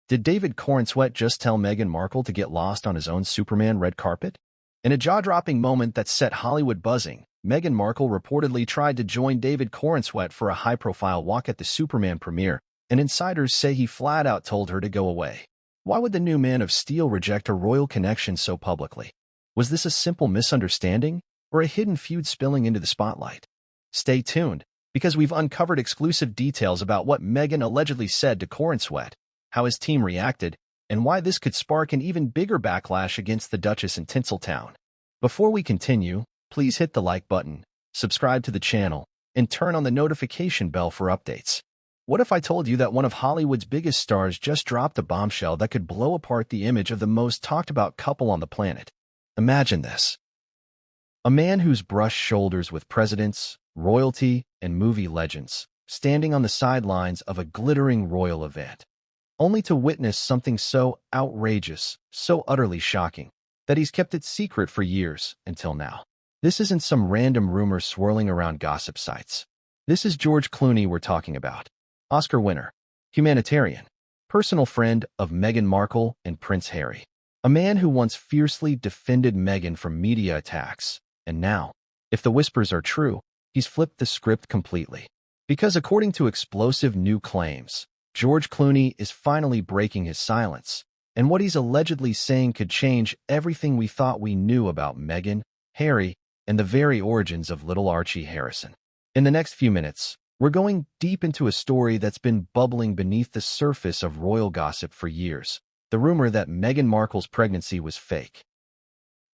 Did David Cornsweet just tell Meghan Markle to get lost on his own Superman red carpet? In a jaw-dropping moment that set Hollywood buzzing, Meghan Markle reportedly tried to join David Cornsweet for a high-profile walk at the Superman premiere, and insiders say he flat-out told her to go away. Why would the new Man of Steel reject a royal connection so publicly? Was this a simple misunderstanding, or a hidden feud spilling into the spotlight? Stay tuned, because we've uncovered exclusive details about what Meghan allegedly said to Cornsweet, how his team reacted, and why this could spark an even bigger backlash against the Duchess in Tinseltown. Before we continue, please hit the like button, subscribe to the channel, and turn on the notification bell for updates. What if I told you that one of Hollywood's biggest stars just dropped a bombshell that could blow apart the image of the most talked-about couple on the planet? Imagine this. A man who's brushed shoulders with presidents, royalty, and movie legends, standing on the sidelines of a glittering royal event, only to witness something so outrageous, so utterly shocking, that he's kept it secret for years until now. This isn't some random rumor swirling around gossip sites. This is George Clooney we're talking about. Oscar winner, humanitarian, personal friend of Meghan Markle and Prince Harry. A man who once fiercely defended Meghan from media attacks, and now, if the whispers are true, he's flipped the script completely. Because according to explosive new claims, George Clooney is finally breaking his silence, and what he's allegedly saying could change everything we thought we knew about Meghan, Harry, and the very origins of little Archie Harrison. In the next few minutes, we're going deep into a story that's been bubbling beneath the surface of royal gossip for years. The rumor that Meghan Markle's pregnancy was fake.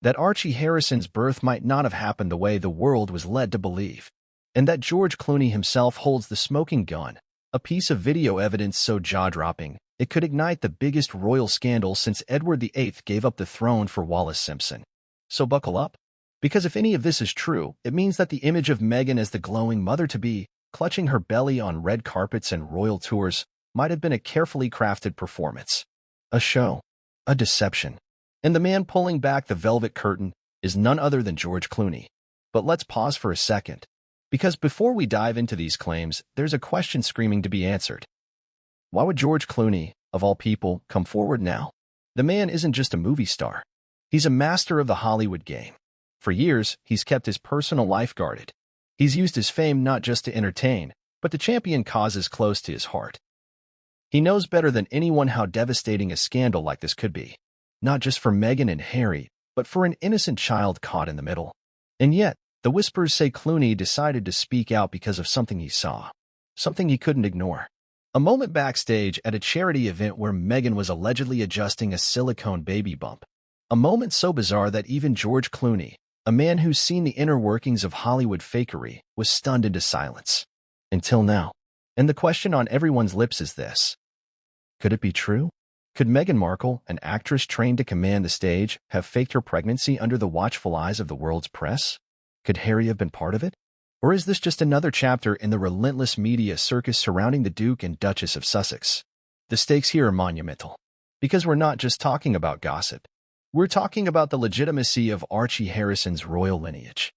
That Archie Harrison's birth might not have happened the way the world was led to believe. And that George Clooney himself holds the smoking gun, a piece of video evidence so jaw-dropping, it could ignite the biggest royal scandal since Edward VIII gave up the throne for Wallis Simpson. So buckle up, because if any of this is true, it means that the image of Meghan as the glowing mother-to-be, clutching her belly on red carpets and royal tours, might have been a carefully crafted performance. A show. A deception. And the man pulling back the velvet curtain is none other than George Clooney. But let's pause for a second. Because before we dive into these claims, there's a question screaming to be answered. Why would George Clooney, of all people, come forward now? The man isn't just a movie star. He's a master of the Hollywood game. For years, he's kept his personal life guarded. He's used his fame not just to entertain, but to champion causes close to his heart. He knows better than anyone how devastating a scandal like this could be. Not just for Meghan and Harry, but for an innocent child caught in the middle. And yet, the whispers say Clooney decided to speak out because of something he saw. Something he couldn't ignore. A moment backstage at a charity event where Meghan was allegedly adjusting a silicone baby bump. A moment so bizarre that even George Clooney, a man who's seen the inner workings of Hollywood fakery, was stunned into silence. Until now. And the question on everyone's lips is this. Could it be true? Could Meghan Markle, an actress trained to command the stage, have faked her pregnancy under the watchful eyes of the world's press? Could Harry have been part of it? Or is this just another chapter in the relentless media circus surrounding the Duke and Duchess of Sussex? The stakes here are monumental. Because we're not just talking about gossip. We're talking about the legitimacy of Archie Harrison's royal lineage.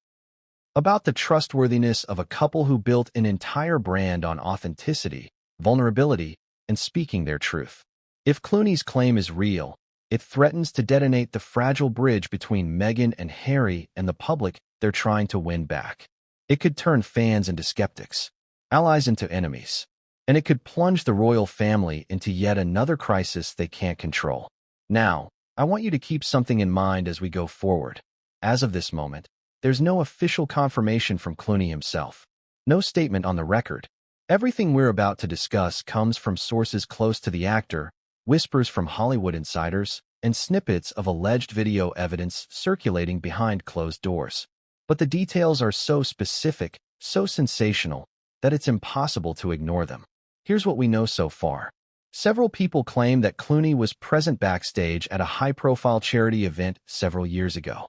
About the trustworthiness of a couple who built an entire brand on authenticity, vulnerability, and speaking their truth. If Clooney's claim is real, it threatens to detonate the fragile bridge between Meghan and Harry and the public they're trying to win back. It could turn fans into skeptics, allies into enemies, and it could plunge the royal family into yet another crisis they can't control. Now, I want you to keep something in mind as we go forward. As of this moment, there's no official confirmation from Clooney himself. No statement on the record. Everything we're about to discuss comes from sources close to the actor, whispers from Hollywood insiders, and snippets of alleged video evidence circulating behind closed doors. But the details are so specific, so sensational, that it's impossible to ignore them. Here's what we know so far. Several people claim that Clooney was present backstage at a high-profile charity event several years ago.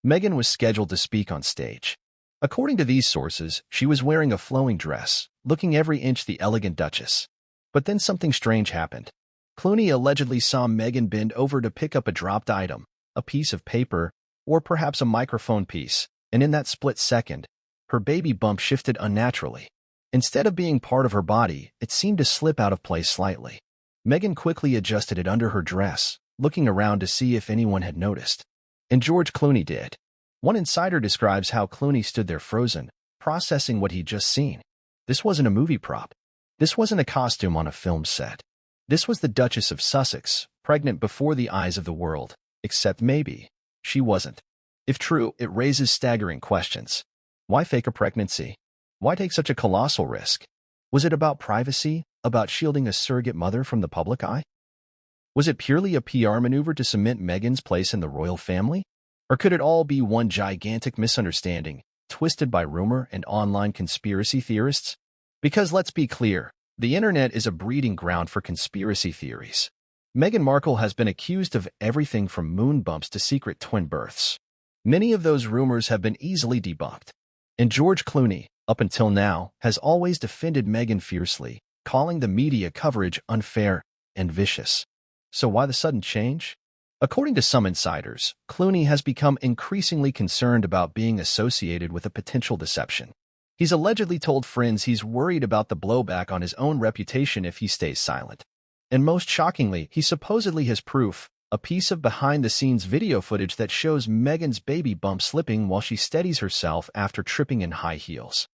Meghan was scheduled to speak on stage. According to these sources, she was wearing a flowing dress, looking every inch the elegant Duchess. But then something strange happened. Clooney allegedly saw Meghan bend over to pick up a dropped item, a piece of paper, or perhaps a microphone piece, and in that split second, her baby bump shifted unnaturally. Instead of being part of her body, it seemed to slip out of place slightly. Meghan quickly adjusted it under her dress, looking around to see if anyone had noticed. And George Clooney did. One insider describes how Clooney stood there frozen, processing what he'd just seen. This wasn't a movie prop. This wasn't a costume on a film set. This was the Duchess of Sussex, pregnant before the eyes of the world. Except maybe she wasn't. If true, it raises staggering questions. Why fake a pregnancy? Why take such a colossal risk? Was it about privacy, about shielding a surrogate mother from the public eye? Was it purely a PR maneuver to cement Meghan's place in the royal family? Or could it all be one gigantic misunderstanding, twisted by rumor and online conspiracy theorists? Because let's be clear, the internet is a breeding ground for conspiracy theories. Meghan Markle has been accused of everything from moon bumps to secret twin births. Many of those rumors have been easily debunked. And George Clooney, up until now, has always defended Meghan fiercely, calling the media coverage unfair and vicious. So why the sudden change? According to some insiders, Clooney has become increasingly concerned about being associated with a potential deception. He's allegedly told friends he's worried about the blowback on his own reputation if he stays silent. And most shockingly, he supposedly has proof, a piece of behind-the-scenes video footage that shows Meghan's baby bump slipping while she steadies herself after tripping in high heels.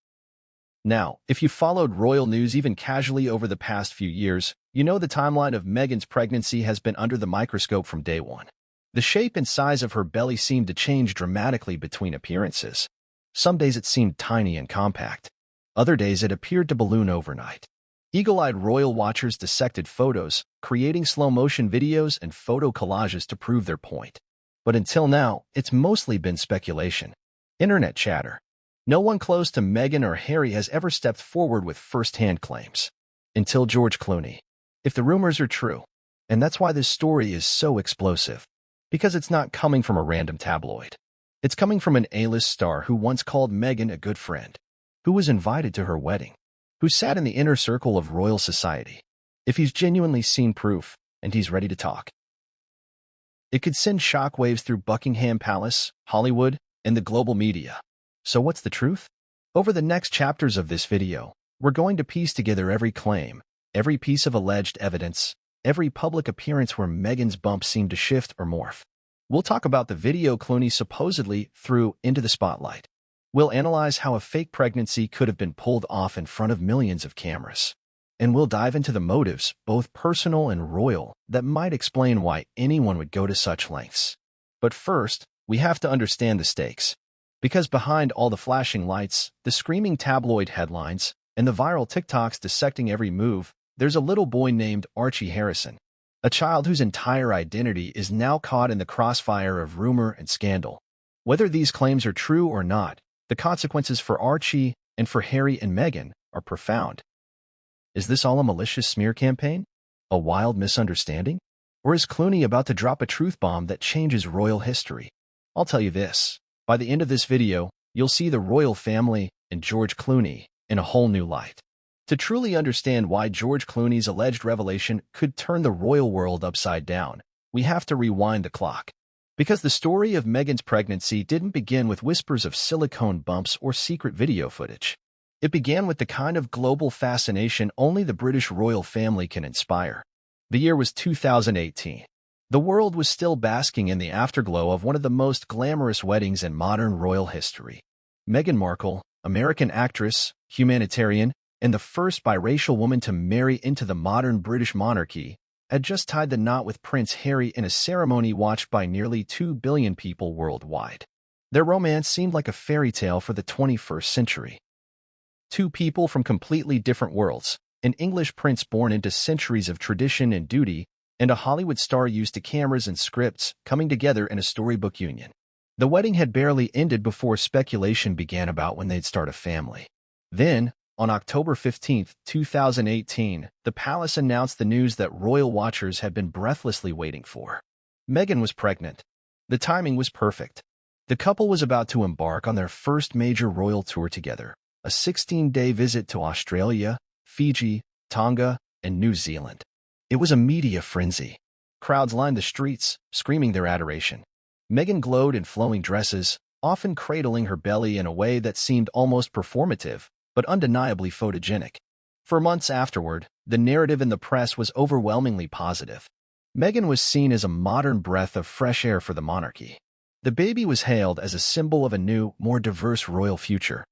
Now, if you followed royal news even casually over the past few years, you know the timeline of Meghan's pregnancy has been under the microscope from day one. The shape and size of her belly seemed to change dramatically between appearances. Some days it seemed tiny and compact. Other days it appeared to balloon overnight. Eagle-eyed royal watchers dissected photos, creating slow-motion videos and photo collages to prove their point. But until now, it's mostly been speculation. Internet chatter. No one close to Meghan or Harry has ever stepped forward with first-hand claims. Until George Clooney. If the rumors are true. And that's why this story is so explosive. Because it's not coming from a random tabloid. It's coming from an A-list star who once called Meghan a good friend, who was invited to her wedding, who sat in the inner circle of royal society. If he's genuinely seen proof, and he's ready to talk, it could send shockwaves through Buckingham Palace, Hollywood, and the global media. So what's the truth? Over the next chapters of this video, we're going to piece together every claim, every piece of alleged evidence, every public appearance where Meghan's bump seemed to shift or morph. We'll talk about the video Clooney supposedly threw into the spotlight. We'll analyze how a fake pregnancy could have been pulled off in front of millions of cameras. And we'll dive into the motives, both personal and royal, that might explain why anyone would go to such lengths. But first, we have to understand the stakes. Because behind all the flashing lights, the screaming tabloid headlines, and the viral TikToks dissecting every move, there's a little boy named Archie Harrison. A child whose entire identity is now caught in the crossfire of rumor and scandal. Whether these claims are true or not, the consequences for Archie and for Harry and Meghan are profound. Is this all a malicious smear campaign? A wild misunderstanding? Or is Clooney about to drop a truth bomb that changes royal history? I'll tell you this, by the end of this video, you'll see the royal family and George Clooney in a whole new light. To truly understand why George Clooney's alleged revelation could turn the royal world upside down, we have to rewind the clock. Because the story of Meghan's pregnancy didn't begin with whispers of silicone bumps or secret video footage. It began with the kind of global fascination only the British royal family can inspire. The year was 2018. The world was still basking in the afterglow of one of the most glamorous weddings in modern royal history. Meghan Markle, American actress, humanitarian, and the first biracial woman to marry into the modern British monarchy, had just tied the knot with Prince Harry in a ceremony watched by nearly 2 billion people worldwide. Their romance seemed like a fairy tale for the 21st century. Two people from completely different worlds, an English prince born into centuries of tradition and duty, and a Hollywood star used to cameras and scripts coming together in a storybook union. The wedding had barely ended before speculation began about when they'd start a family. Then, on October 15, 2018, the palace announced the news that royal watchers had been breathlessly waiting for. Meghan was pregnant. The timing was perfect. The couple was about to embark on their first major royal tour together, a 16-day visit to Australia, Fiji, Tonga, and New Zealand. It was a media frenzy. Crowds lined the streets, screaming their adoration. Meghan glowed in flowing dresses, often cradling her belly in a way that seemed almost performative, but undeniably photogenic. For months afterward, the narrative in the press was overwhelmingly positive. Meghan was seen as a modern breath of fresh air for the monarchy. The baby was hailed as a symbol of a new, more diverse royal future.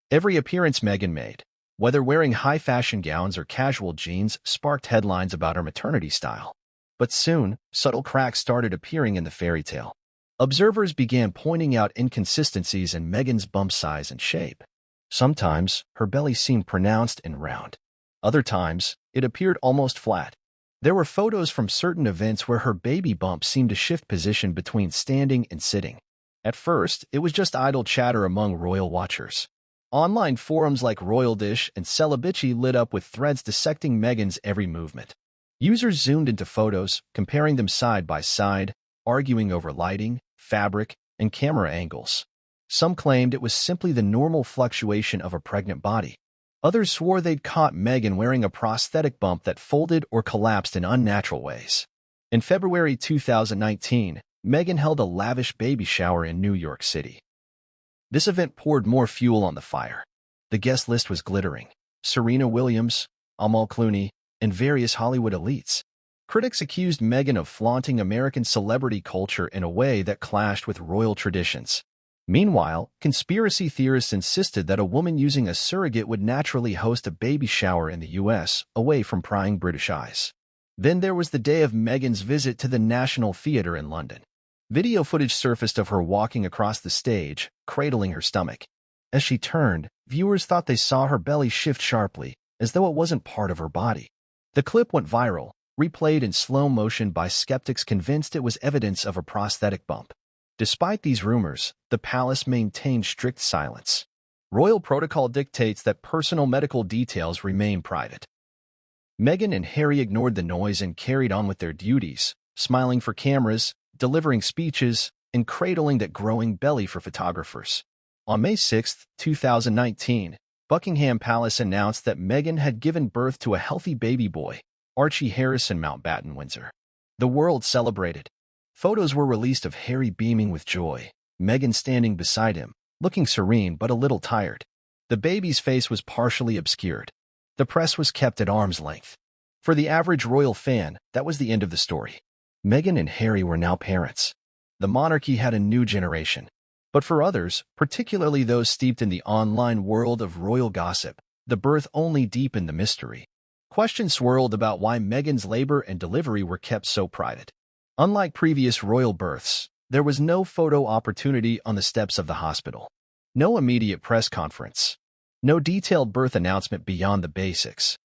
Every appearance Meghan made, whether wearing high-fashion gowns or casual jeans, sparked headlines about her maternity style. But soon, subtle cracks started appearing in the fairy tale. Observers began pointing out inconsistencies in Meghan's bump size and shape. Sometimes, her belly seemed pronounced and round. Other times, it appeared almost flat. There were photos from certain events where her baby bump seemed to shift position between standing and sitting. At first, it was just idle chatter among royal watchers. Online forums like Royal Dish and Celebici lit up with threads dissecting Meghan's every movement. Users zoomed into photos, comparing them side by side, arguing over lighting, fabric, and camera angles. Some claimed it was simply the normal fluctuation of a pregnant body. Others swore they'd caught Meghan wearing a prosthetic bump that folded or collapsed in unnatural ways. In February 2019, Meghan held a lavish baby shower in New York City. This event poured more fuel on the fire. The guest list was glittering: Serena Williams, Clooney, and various Hollywood elites. Critics accused Meghan of flaunting American celebrity culture in a way that clashed with royal traditions. Meanwhile, conspiracy theorists insisted that a woman using a surrogate would naturally host a baby shower in the U.S., away from prying British eyes. Then there was the day of Meghan's visit to the National Theatre in London. Video footage surfaced of her walking across the stage, cradling her stomach. As she turned, viewers thought they saw her belly shift sharply, as though it wasn't part of her body. The clip went viral, replayed in slow motion by skeptics convinced it was evidence of a prosthetic bump. Despite these rumors, the palace maintained strict silence. Royal protocol dictates that personal medical details remain private. Meghan and Harry ignored the noise and carried on with their duties, smiling for cameras, delivering speeches, and cradling that growing belly for photographers. On May 6, 2019, Buckingham Palace announced that Meghan had given birth to a healthy baby boy, Archie Harrison Mountbatten Windsor. The world celebrated. Photos were released of Harry beaming with joy, Meghan standing beside him, looking serene but a little tired. The baby's face was partially obscured. The press was kept at arm's length. For the average royal fan, that was the end of the story. Meghan and Harry were now parents. The monarchy had a new generation. But for others, particularly those steeped in the online world of royal gossip, the birth only deepened the mystery. Questions swirled about why Meghan's labor and delivery were kept so private. Unlike previous royal births, there was no photo opportunity on the steps of the hospital. No immediate press conference. No detailed birth announcement beyond the basics.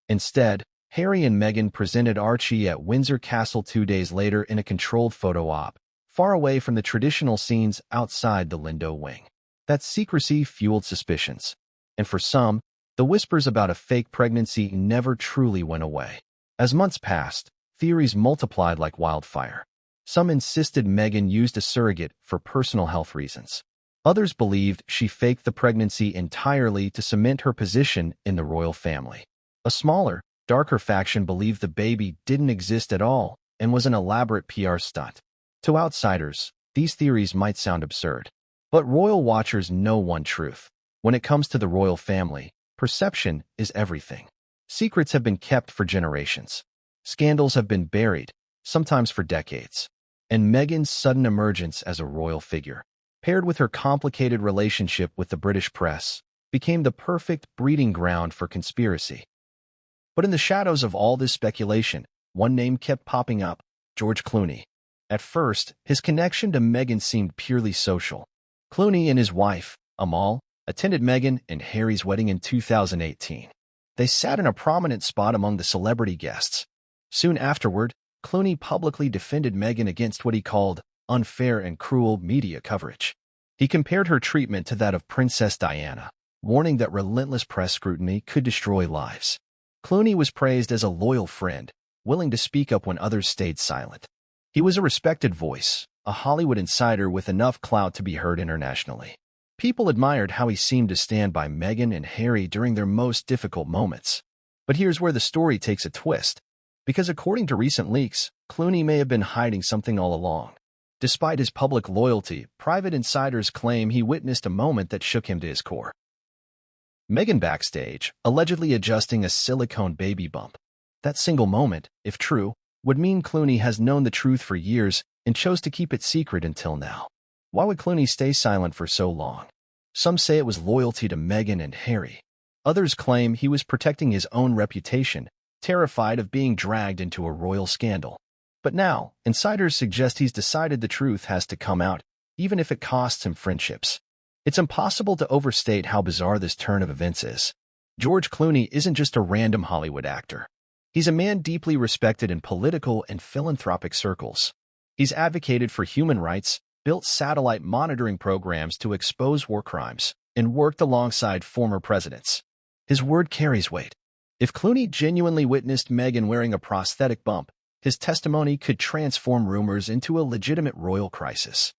Instead, Harry and Meghan presented Archie at Windsor Castle 2 days later in a controlled photo op, far away from the traditional scenes outside the Lindo wing. That secrecy fueled suspicions. And for some, the whispers about a fake pregnancy never truly went away. As months passed, theories multiplied like wildfire. Some insisted Meghan used a surrogate for personal health reasons. Others believed she faked the pregnancy entirely to cement her position in the royal family. A smaller, darker faction believed the baby didn't exist at all and was an elaborate PR stunt. To outsiders, these theories might sound absurd. But royal watchers know one truth. When it comes to the royal family, perception is everything. Secrets have been kept for generations. Scandals have been buried, sometimes for decades. And Meghan's sudden emergence as a royal figure, paired with her complicated relationship with the British press, became the perfect breeding ground for conspiracy. But in the shadows of all this speculation, one name kept popping up: George Clooney. At first, his connection to Meghan seemed purely social. Clooney and his wife, Amal, attended Meghan and Harry's wedding in 2018. They sat in a prominent spot among the celebrity guests. Soon afterward, Clooney publicly defended Meghan against what he called unfair and cruel media coverage. He compared her treatment to that of Princess Diana, warning that relentless press scrutiny could destroy lives. Clooney was praised as a loyal friend, willing to speak up when others stayed silent. He was a respected voice, a Hollywood insider with enough clout to be heard internationally. People admired how he seemed to stand by Meghan and Harry during their most difficult moments. But here's where the story takes a twist. Because according to recent leaks, Clooney may have been hiding something all along. Despite his public loyalty, private insiders claim he witnessed a moment that shook him to his core. Meghan backstage, allegedly adjusting a silicone baby bump. That single moment, if true, would mean Clooney has known the truth for years and chose to keep it secret until now. Why would Clooney stay silent for so long? Some say it was loyalty to Meghan and Harry. Others claim he was protecting his own reputation, terrified of being dragged into a royal scandal. But now, insiders suggest he's decided the truth has to come out, even if it costs him friendships. It's impossible to overstate how bizarre this turn of events is. George Clooney isn't just a random Hollywood actor. He's a man deeply respected in political and philanthropic circles. He's advocated for human rights, built satellite monitoring programs to expose war crimes, and worked alongside former presidents. His word carries weight. If Clooney genuinely witnessed Meghan wearing a prosthetic bump, his testimony could transform rumors into a legitimate royal crisis.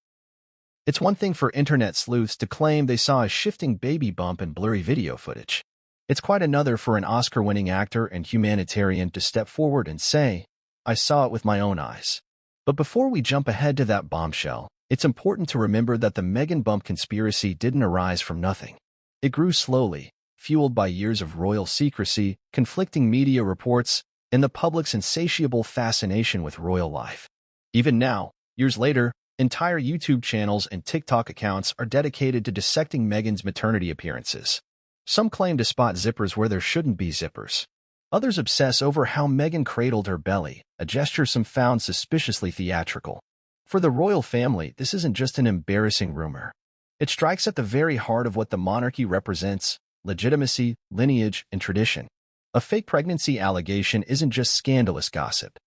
It's one thing for internet sleuths to claim they saw a shifting baby bump in blurry video footage. It's quite another for an Oscar-winning actor and humanitarian to step forward and say, "I saw it with my own eyes." But before we jump ahead to that bombshell, it's important to remember that the Meghan bump conspiracy didn't arise from nothing. It grew slowly, fueled by years of royal secrecy, conflicting media reports, and the public's insatiable fascination with royal life. Even now, years later, entire YouTube channels and TikTok accounts are dedicated to dissecting Meghan's maternity appearances. Some claim to spot zippers where there shouldn't be zippers. Others obsess over how Meghan cradled her belly, a gesture some found suspiciously theatrical. For the royal family, this isn't just an embarrassing rumor. It strikes at the very heart of what the monarchy represents: legitimacy, lineage, and tradition. A fake pregnancy allegation isn't just scandalous gossip.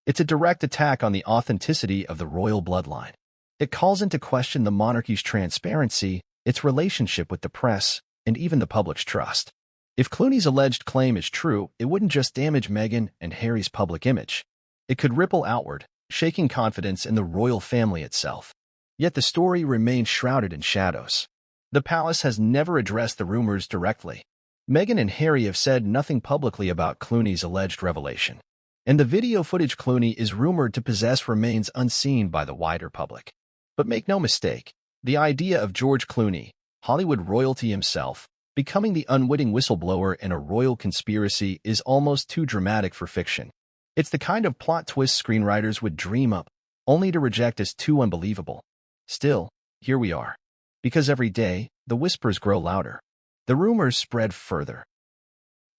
It's a direct attack on the authenticity of the royal bloodline. It calls into question the monarchy's transparency, its relationship with the press, and even the public's trust. If Clooney's alleged claim is true, it wouldn't just damage Meghan and Harry's public image. It could ripple outward, shaking confidence in the royal family itself. Yet the story remains shrouded in shadows. The palace has never addressed the rumors directly. Meghan and Harry have said nothing publicly about Clooney's alleged revelation. And the video footage Clooney is rumored to possess remains unseen by the wider public. But make no mistake, the idea of George Clooney, Hollywood royalty himself, becoming the unwitting whistleblower in a royal conspiracy is almost too dramatic for fiction. It's the kind of plot twist screenwriters would dream up, only to reject as too unbelievable. Still, here we are. Because every day, the whispers grow louder. The rumors spread further.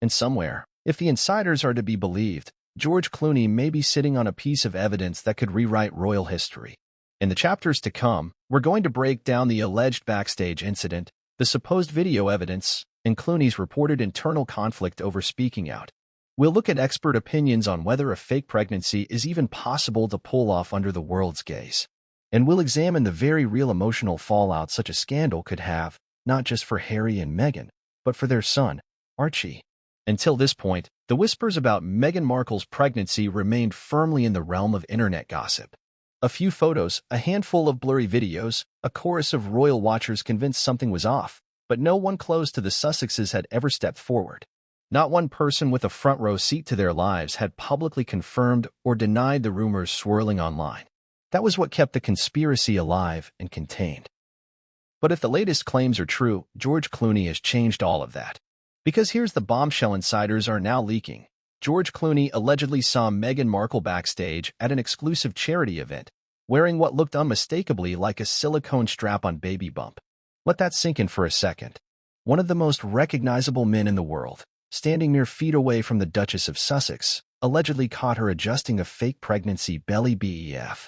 And somewhere, if the insiders are to be believed, George Clooney may be sitting on a piece of evidence that could rewrite royal history. In the chapters to come, we're going to break down the alleged backstage incident, the supposed video evidence, and Clooney's reported internal conflict over speaking out. We'll look at expert opinions on whether a fake pregnancy is even possible to pull off under the world's gaze. And we'll examine the very real emotional fallout such a scandal could have, not just for Harry and Meghan, but for their son, Archie. Until this point, the whispers about Meghan Markle's pregnancy remained firmly in the realm of internet gossip. A few photos, a handful of blurry videos, a chorus of royal watchers convinced something was off, but no one close to the Sussexes had ever stepped forward. Not one person with a front-row seat to their lives had publicly confirmed or denied the rumors swirling online. That was what kept the conspiracy alive and contained. But if the latest claims are true, George Clooney has changed all of that. Because here's the bombshell insiders are now leaking. George Clooney allegedly saw Meghan Markle backstage at an exclusive charity event, wearing what looked unmistakably like a silicone strap-on baby bump. Let that sink in for a second. One of the most recognizable men in the world, standing mere feet away from the Duchess of Sussex, allegedly caught her adjusting a fake pregnancy belly BEF.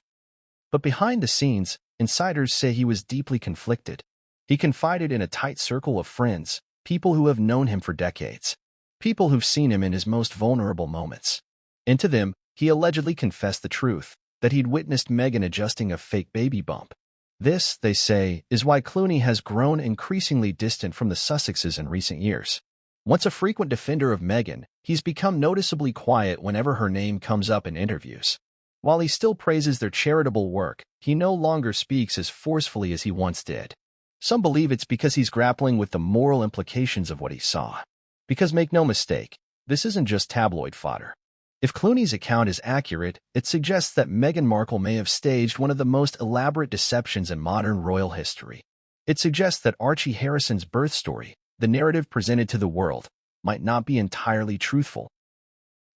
But behind the scenes, insiders say he was deeply conflicted. He confided in a tight circle of friends, people who have known him for decades, people who've seen him in his most vulnerable moments. And to them, he allegedly confessed the truth, that he'd witnessed Meghan adjusting a fake baby bump. This, they say, is why Clooney has grown increasingly distant from the Sussexes in recent years. Once a frequent defender of Meghan, he's become noticeably quiet whenever her name comes up in interviews. While he still praises their charitable work, he no longer speaks as forcefully as he once did. Some believe it's because he's grappling with the moral implications of what he saw. Because make no mistake, this isn't just tabloid fodder. If Clooney's account is accurate, it suggests that Meghan Markle may have staged one of the most elaborate deceptions in modern royal history. It suggests that Archie Harrison's birth story, the narrative presented to the world might not be entirely truthful.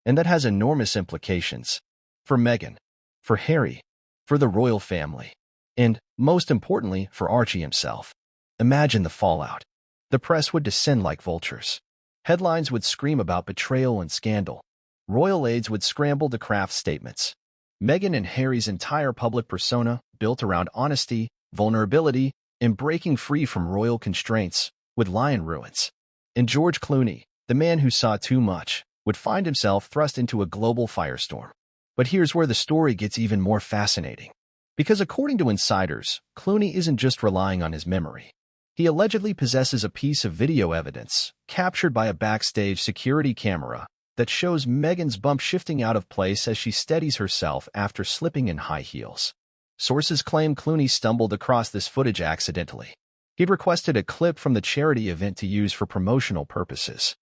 And that has enormous implications for Meghan, for Harry, for the royal family, and, most importantly, for Archie himself. Imagine the fallout. The press would descend like vultures. Headlines would scream about betrayal and scandal. Royal aides would scramble to craft statements. Meghan and Harry's entire public persona, built around honesty, vulnerability, and breaking free from royal constraints, would lie in ruins. And George Clooney, the man who saw too much, would find himself thrust into a global firestorm. But here's where the story gets even more fascinating. Because according to insiders, Clooney isn't just relying on his memory. He allegedly possesses a piece of video evidence, captured by a backstage security camera, that shows Meghan's bump shifting out of place as she steadies herself after slipping in high heels. Sources claim Clooney stumbled across this footage accidentally. He'd requested a clip from the charity event to use for promotional purposes.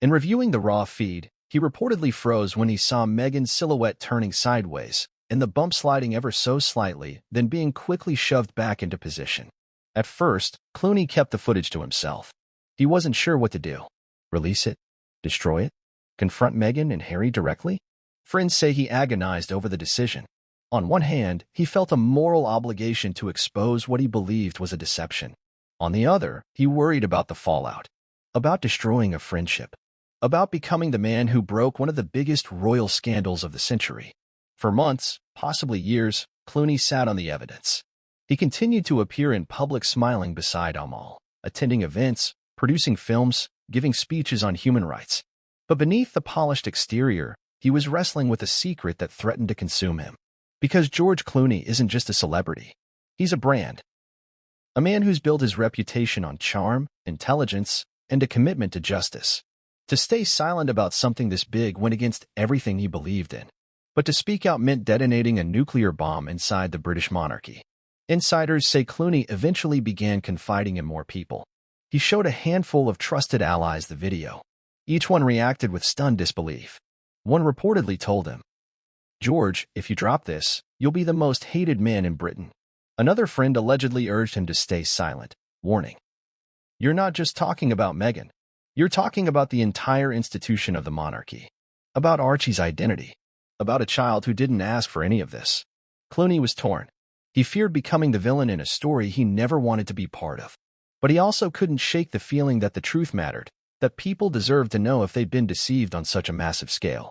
In reviewing the raw feed, he reportedly froze when he saw Meghan's silhouette turning sideways, and the bump sliding ever so slightly, then being quickly shoved back into position. At first, Clooney kept the footage to himself. He wasn't sure what to do. Release it? Destroy it? Confront Meghan and Harry directly? Friends say he agonized over the decision. On one hand, he felt a moral obligation to expose what he believed was a deception. On the other, he worried about the fallout, about destroying a friendship, about becoming the man who broke one of the biggest royal scandals of the century. For months, possibly years, Clooney sat on the evidence. He continued to appear in public smiling beside Amal, attending events, producing films, giving speeches on human rights. But beneath the polished exterior, he was wrestling with a secret that threatened to consume him. Because George Clooney isn't just a celebrity. He's a brand. A man who's built his reputation on charm, intelligence, and a commitment to justice. To stay silent about something this big went against everything he believed in. But to speak out meant detonating a nuclear bomb inside the British monarchy. Insiders say Clooney eventually began confiding in more people. He showed a handful of trusted allies the video. Each one reacted with stunned disbelief. One reportedly told him, "George, if you drop this, you'll be the most hated man in Britain." Another friend allegedly urged him to stay silent, warning, "You're not just talking about Meghan. You're talking about the entire institution of the monarchy. About Archie's identity. About a child who didn't ask for any of this." Clooney was torn. He feared becoming the villain in a story he never wanted to be part of. But he also couldn't shake the feeling that the truth mattered, that people deserved to know if they'd been deceived on such a massive scale.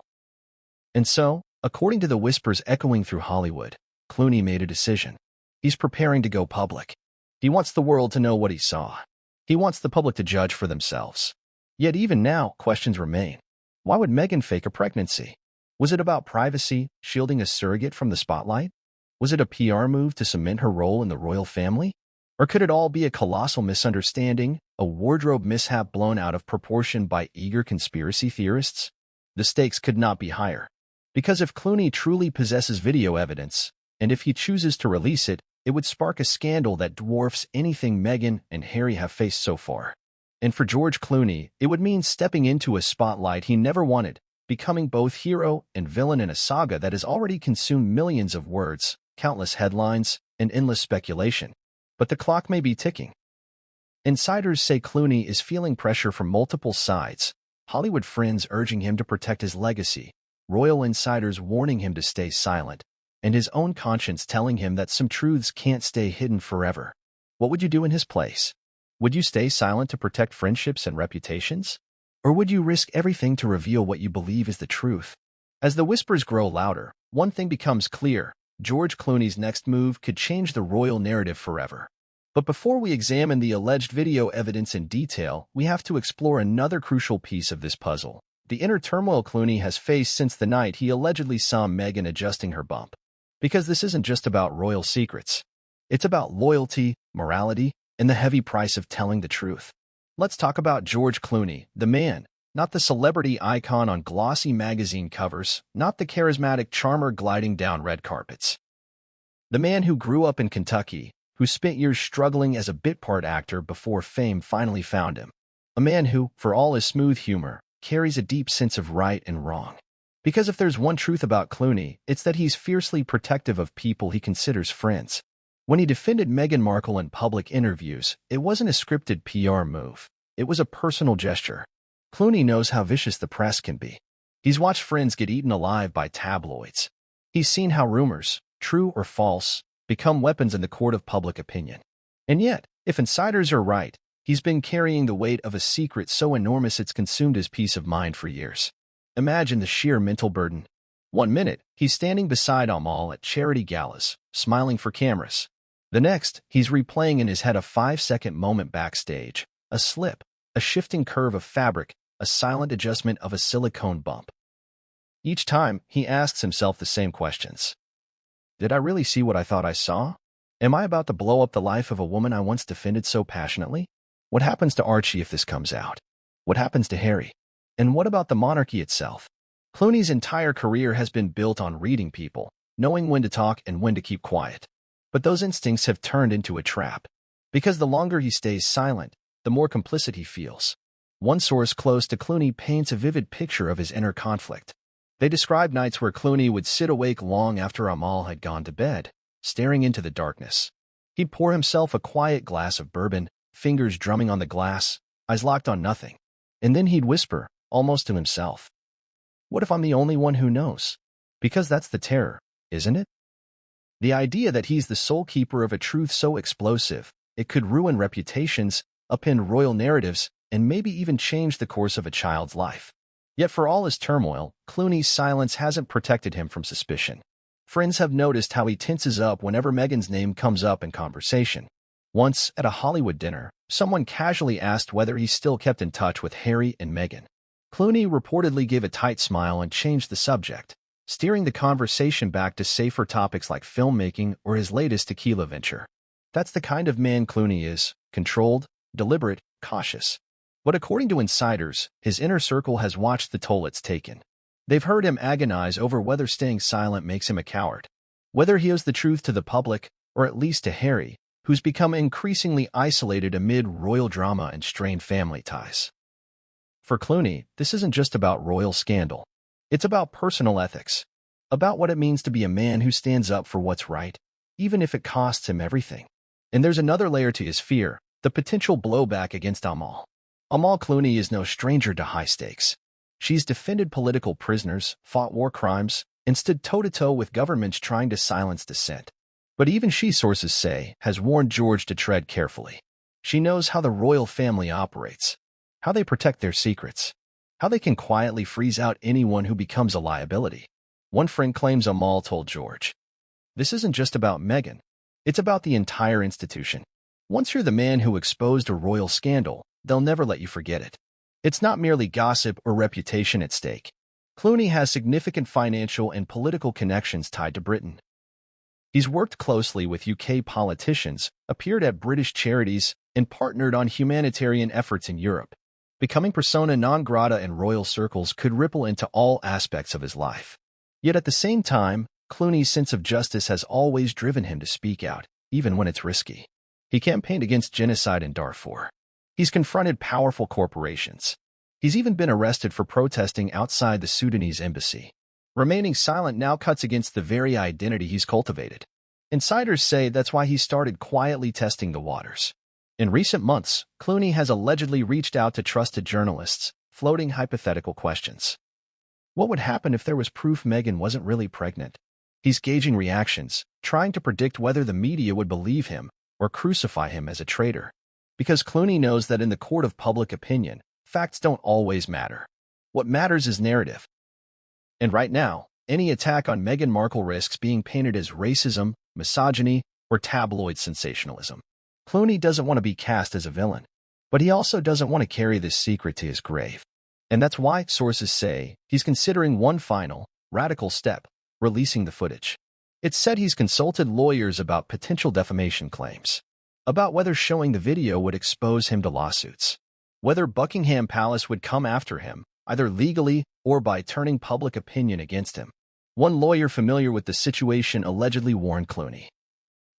And so, according to the whispers echoing through Hollywood, Clooney made a decision. He's preparing to go public. He wants the world to know what he saw. He wants the public to judge for themselves. Yet even now, questions remain. Why would Meghan fake a pregnancy? Was it about privacy, shielding a surrogate from the spotlight? Was it a PR move to cement her role in the royal family? Or could it all be a colossal misunderstanding, a wardrobe mishap blown out of proportion by eager conspiracy theorists? The stakes could not be higher. Because if Clooney truly possesses video evidence, and if he chooses to release it, it would spark a scandal that dwarfs anything Meghan and Harry have faced so far. And for George Clooney, it would mean stepping into a spotlight he never wanted, becoming both hero and villain in a saga that has already consumed millions of words, countless headlines, and endless speculation. But the clock may be ticking. Insiders say Clooney is feeling pressure from multiple sides, Hollywood friends urging him to protect his legacy, royal insiders warning him to stay silent, and his own conscience telling him that some truths can't stay hidden forever. What would you do in his place? Would you stay silent to protect friendships and reputations? Or would you risk everything to reveal what you believe is the truth? As the whispers grow louder, one thing becomes clear. George Clooney's next move could change the royal narrative forever. But before we examine the alleged video evidence in detail, we have to explore another crucial piece of this puzzle: the inner turmoil Clooney has faced since the night he allegedly saw Meghan adjusting her bump. Because this isn't just about royal secrets. It's about loyalty, morality, and the heavy price of telling the truth. Let's talk about George Clooney, the man, not the celebrity icon on glossy magazine covers, not the charismatic charmer gliding down red carpets. The man who grew up in Kentucky, who spent years struggling as a bit-part actor before fame finally found him. A man who, for all his smooth humor, carries a deep sense of right and wrong. Because if there's one truth about Clooney, it's that he's fiercely protective of people he considers friends. When he defended Meghan Markle in public interviews, it wasn't a scripted PR move. It was a personal gesture. Clooney knows how vicious the press can be. He's watched friends get eaten alive by tabloids. He's seen how rumors, true or false, become weapons in the court of public opinion. And yet, if insiders are right, he's been carrying the weight of a secret so enormous it's consumed his peace of mind for years. Imagine the sheer mental burden. One minute, he's standing beside Amal at charity galas, smiling for cameras. The next, he's replaying in his head a 5-second moment backstage, a slip, a shifting curve of fabric, a silent adjustment of a silicone bump. Each time, he asks himself the same questions. Did I really see what I thought I saw? Am I about to blow up the life of a woman I once defended so passionately? What happens to Archie if this comes out? What happens to Harry? And what about the monarchy itself? Clooney's entire career has been built on reading people, knowing when to talk and when to keep quiet. But those instincts have turned into a trap. Because the longer he stays silent, the more complicit he feels. One source close to Clooney paints a vivid picture of his inner conflict. They describe nights where Clooney would sit awake long after Amal had gone to bed, staring into the darkness. He'd pour himself a quiet glass of bourbon, fingers drumming on the glass, eyes locked on nothing. And then he'd whisper, almost to himself, "What if I'm the only one who knows?" Because that's the terror, isn't it? The idea that he's the sole keeper of a truth so explosive, it could ruin reputations, upend royal narratives, and maybe even change the course of a child's life. Yet for all his turmoil, Clooney's silence hasn't protected him from suspicion. Friends have noticed how he tenses up whenever Meghan's name comes up in conversation. Once, at a Hollywood dinner, someone casually asked whether he still kept in touch with Harry and Meghan. Clooney reportedly gave a tight smile and changed the subject, steering the conversation back to safer topics like filmmaking or his latest tequila venture. That's the kind of man Clooney is, controlled, deliberate, cautious. But according to insiders, his inner circle has watched the toll it's taken. They've heard him agonize over whether staying silent makes him a coward, whether he owes the truth to the public, or at least to Harry, who's become increasingly isolated amid royal drama and strained family ties. For Clooney, this isn't just about royal scandal. It's about personal ethics, about what it means to be a man who stands up for what's right, even if it costs him everything. And there's another layer to his fear, the potential blowback against Amal. Amal Clooney is no stranger to high stakes. She's defended political prisoners, fought war crimes, and stood toe-to-toe with governments trying to silence dissent. But even she, sources say, has warned George to tread carefully. She knows how the royal family operates, how they protect their secrets, how they can quietly freeze out anyone who becomes a liability. One friend claims Amal told George, "This isn't just about Meghan. It's about the entire institution. Once you're the man who exposed a royal scandal, they'll never let you forget it." It's not merely gossip or reputation at stake. Clooney has significant financial and political connections tied to Britain. He's worked closely with UK politicians, appeared at British charities, and partnered on humanitarian efforts in Europe. Becoming persona non grata in royal circles could ripple into all aspects of his life. Yet at the same time, Clooney's sense of justice has always driven him to speak out, even when it's risky. He campaigned against genocide in Darfur. He's confronted powerful corporations. He's even been arrested for protesting outside the Sudanese embassy. Remaining silent now cuts against the very identity he's cultivated. Insiders say that's why he started quietly testing the waters. In recent months, Clooney has allegedly reached out to trusted journalists, floating hypothetical questions. What would happen if there was proof Meghan wasn't really pregnant? He's gauging reactions, trying to predict whether the media would believe him or crucify him as a traitor. Because Clooney knows that in the court of public opinion, facts don't always matter. What matters is narrative. And right now, any attack on Meghan Markle risks being painted as racism, misogyny, or tabloid sensationalism. Clooney doesn't want to be cast as a villain, but he also doesn't want to carry this secret to his grave. And that's why, sources say, he's considering one final, radical step, releasing the footage. It's said he's consulted lawyers about potential defamation claims, about whether showing the video would expose him to lawsuits, whether Buckingham Palace would come after him, either legally or by turning public opinion against him. One lawyer familiar with the situation allegedly warned Clooney,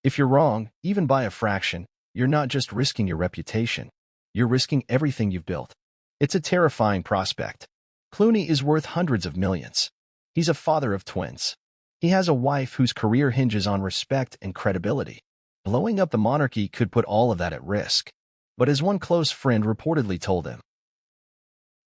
"If you're wrong, even by a fraction, you're not just risking your reputation, you're risking everything you've built." It's a terrifying prospect. Clooney is worth hundreds of millions. He's a father of twins. He has a wife whose career hinges on respect and credibility. Blowing up the monarchy could put all of that at risk. But as one close friend reportedly told him,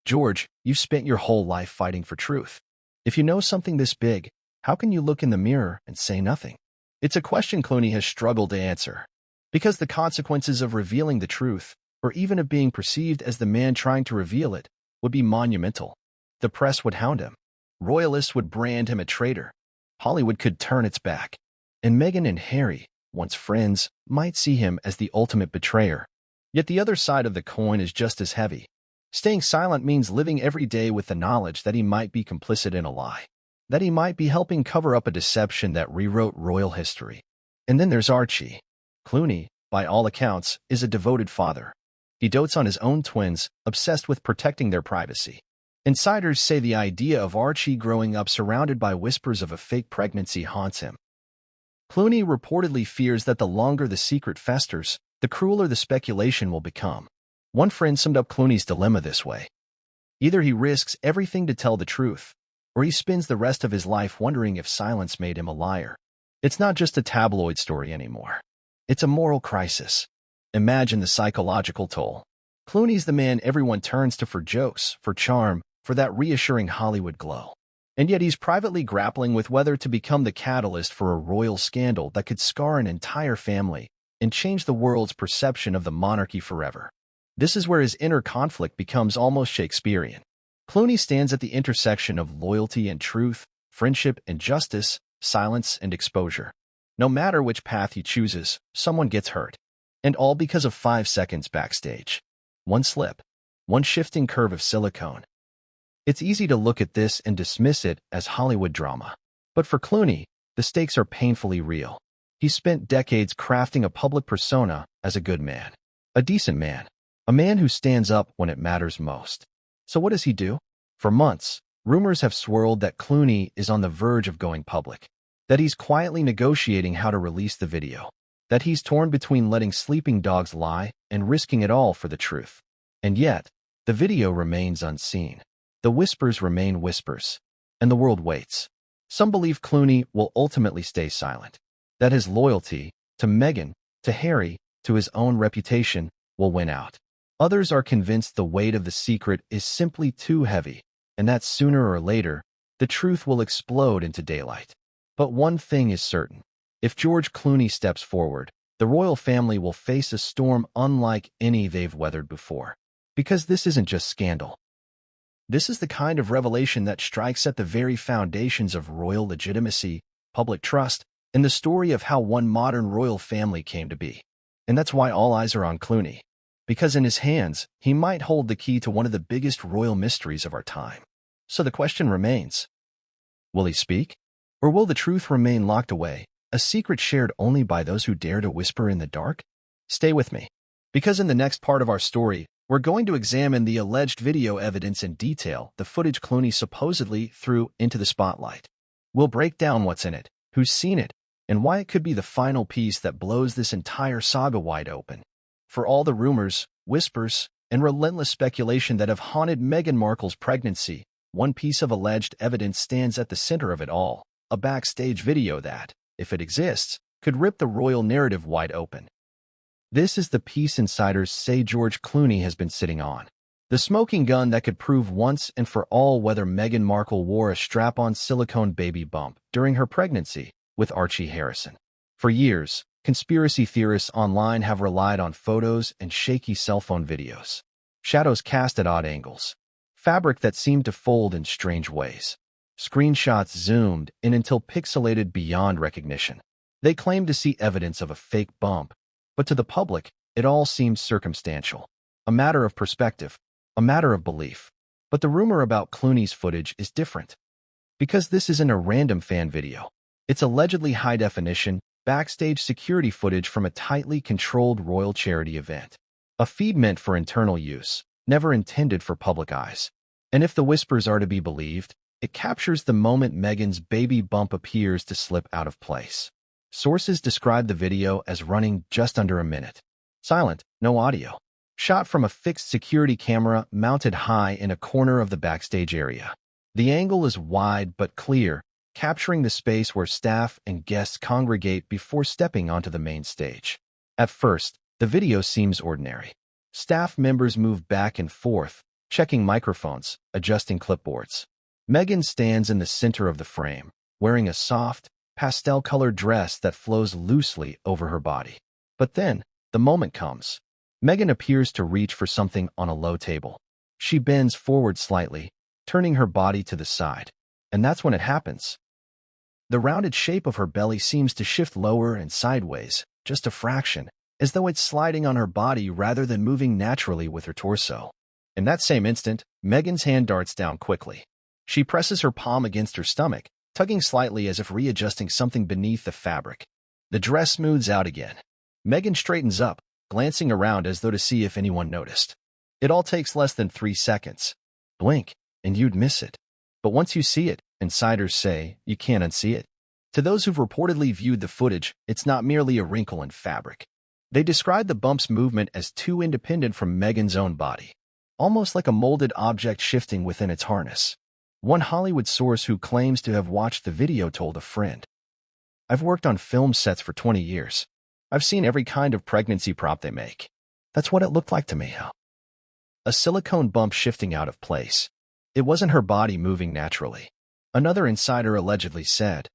"George, you've spent your whole life fighting for truth. If you know something this big, how can you look in the mirror and say nothing?" It's a question Clooney has struggled to answer, because the consequences of revealing the truth, or even of being perceived as the man trying to reveal it, would be monumental. The press would hound him. Royalists would brand him a traitor. Hollywood could turn its back. And Meghan and Harry, once friends, might see him as the ultimate betrayer. Yet the other side of the coin is just as heavy. Staying silent means living every day with the knowledge that he might be complicit in a lie, that he might be helping cover up a deception that rewrote royal history. And then there's Archie. Clooney, by all accounts, is a devoted father. He dotes on his own twins, obsessed with protecting their privacy. Insiders say the idea of Archie growing up surrounded by whispers of a fake pregnancy haunts him. Clooney reportedly fears that the longer the secret festers, the crueler the speculation will become. One friend summed up Clooney's dilemma this way: either he risks everything to tell the truth, or he spends the rest of his life wondering if silence made him a liar. It's not just a tabloid story anymore. It's a moral crisis. Imagine the psychological toll. Clooney's the man everyone turns to for jokes, for charm, for that reassuring Hollywood glow. And yet he's privately grappling with whether to become the catalyst for a royal scandal that could scar an entire family and change the world's perception of the monarchy forever. This is where his inner conflict becomes almost Shakespearean. Clooney stands at the intersection of loyalty and truth, friendship and justice, silence and exposure. No matter which path he chooses, someone gets hurt. And all because of 5 seconds backstage. One slip. One shifting curve of silicone. It's easy to look at this and dismiss it as Hollywood drama. But for Clooney, the stakes are painfully real. He's spent decades crafting a public persona as a good man. A decent man. A man who stands up when it matters most. So what does he do? For months, rumors have swirled that Clooney is on the verge of going public. That he's quietly negotiating how to release the video. That he's torn between letting sleeping dogs lie and risking it all for the truth. And yet, the video remains unseen. The whispers remain whispers, and the world waits. Some believe Clooney will ultimately stay silent, that his loyalty to Meghan, to Harry, to his own reputation will win out. Others are convinced the weight of the secret is simply too heavy, and that sooner or later, the truth will explode into daylight. But one thing is certain. If George Clooney steps forward, the royal family will face a storm unlike any they've weathered before. Because this isn't just scandal. This is the kind of revelation that strikes at the very foundations of royal legitimacy, public trust, and the story of how one modern royal family came to be. And that's why all eyes are on Clooney. Because in his hands, he might hold the key to one of the biggest royal mysteries of our time. So the question remains, will he speak? Or will the truth remain locked away, a secret shared only by those who dare to whisper in the dark? Stay with me. Because in the next part of our story, we're going to examine the alleged video evidence in detail, the footage Clooney supposedly threw into the spotlight. We'll break down what's in it, who's seen it, and why it could be the final piece that blows this entire saga wide open. For all the rumors, whispers, and relentless speculation that have haunted Meghan Markle's pregnancy, one piece of alleged evidence stands at the center of it all, a backstage video that, if it exists, could rip the royal narrative wide open. This is the piece insiders say George Clooney has been sitting on. The smoking gun that could prove once and for all whether Meghan Markle wore a strap-on silicone baby bump during her pregnancy with Archie Harrison. For years, conspiracy theorists online have relied on photos and shaky cell phone videos. Shadows cast at odd angles. Fabric that seemed to fold in strange ways. Screenshots zoomed in until pixelated beyond recognition. They claimed to see evidence of a fake bump. But to the public, it all seems circumstantial. A matter of perspective. A matter of belief. But the rumor about Clooney's footage is different. Because this isn't a random fan video. It's allegedly high-definition, backstage security footage from a tightly controlled royal charity event. A feed meant for internal use, never intended for public eyes. And if the whispers are to be believed, it captures the moment Meghan's baby bump appears to slip out of place. Sources describe the video as running just under a minute. Silent, no audio. Shot from a fixed security camera mounted high in a corner of the backstage area. The angle is wide but clear, capturing the space where staff and guests congregate before stepping onto the main stage. At first, the video seems ordinary. Staff members move back and forth, checking microphones, adjusting clipboards. Meghan stands in the center of the frame, wearing a soft, pastel-colored dress that flows loosely over her body. But then, the moment comes. Meghan appears to reach for something on a low table. She bends forward slightly, turning her body to the side. And that's when it happens. The rounded shape of her belly seems to shift lower and sideways, just a fraction, as though it's sliding on her body rather than moving naturally with her torso. In that same instant, Meghan's hand darts down quickly. She presses her palm against her stomach, tugging slightly as if readjusting something beneath the fabric. The dress smooths out again. Meghan straightens up, glancing around as though to see if anyone noticed. It all takes less than 3 seconds. Blink, and you'd miss it. But once you see it, insiders say, you can't unsee it. To those who've reportedly viewed the footage, it's not merely a wrinkle in fabric. They describe the bump's movement as too independent from Meghan's own body, almost like a molded object shifting within its harness. One Hollywood source who claims to have watched the video told a friend, "I've worked on film sets for 20 years. I've seen every kind of pregnancy prop they make. That's what it looked like to me." A silicone bump shifting out of place. It wasn't her body moving naturally. Another insider allegedly said,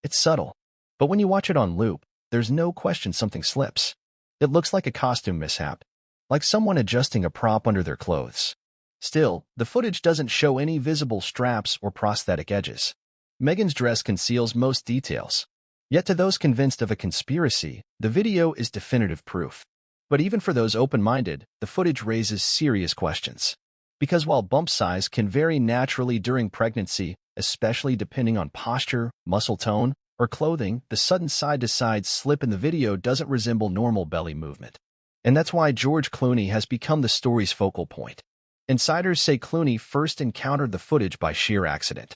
"It's subtle, but when you watch it on loop, there's no question something slips. It looks like a costume mishap, like someone adjusting a prop under their clothes." Still, the footage doesn't show any visible straps or prosthetic edges. Meghan's dress conceals most details. Yet to those convinced of a conspiracy, the video is definitive proof. But even for those open-minded, the footage raises serious questions. Because while bump size can vary naturally during pregnancy, especially depending on posture, muscle tone, or clothing, the sudden side-to-side slip in the video doesn't resemble normal belly movement. And that's why George Clooney has become the story's focal point. Insiders say Clooney first encountered the footage by sheer accident.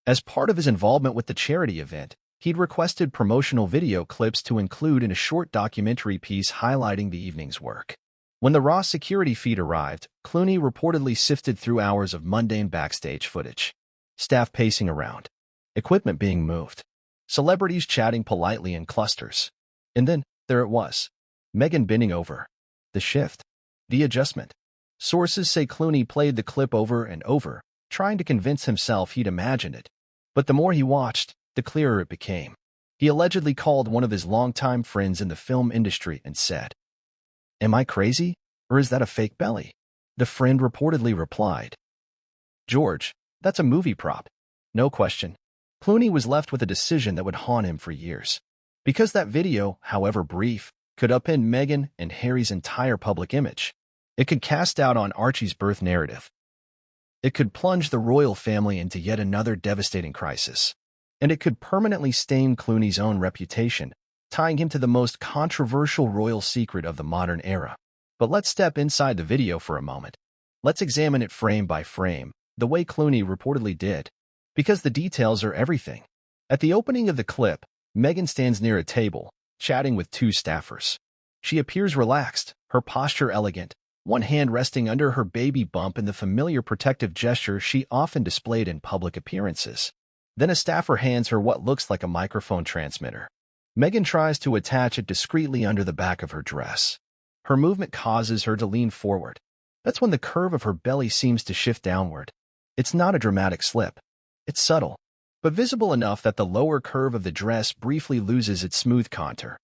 As part of his involvement with the charity event, he'd requested promotional video clips to include in a short documentary piece highlighting the evening's work. When the raw security feed arrived, Clooney reportedly sifted through hours of mundane backstage footage. Staff pacing around, equipment being moved, celebrities chatting politely in clusters. And then, there it was. Meghan bending over. The shift. The adjustment. Sources say Clooney played the clip over and over, trying to convince himself he'd imagined it. But the more he watched, the clearer it became. He allegedly called one of his longtime friends in the film industry and said, "Am I crazy, or is that a fake belly?" The friend reportedly replied, "George, that's a movie prop." No question. Clooney was left with a decision that would haunt him for years. Because that video, however brief, could upend Meghan and Harry's entire public image. It could cast doubt on Archie's birth narrative. It could plunge the royal family into yet another devastating crisis. And it could permanently stain Clooney's own reputation, tying him to the most controversial royal secret of the modern era. But let's step inside the video for a moment. Let's examine it frame by frame, the way Clooney reportedly did. Because the details are everything. At the opening of the clip, Meghan stands near a table, chatting with 2 staffers. She appears relaxed, her posture elegant, one hand resting under her baby bump in the familiar protective gesture she often displayed in public appearances. Then a staffer hands her what looks like a microphone transmitter. Meghan tries to attach it discreetly under the back of her dress. Her movement causes her to lean forward. That's when the curve of her belly seems to shift downward. It's not a dramatic slip. It's subtle, but visible enough that the lower curve of the dress briefly loses its smooth contour.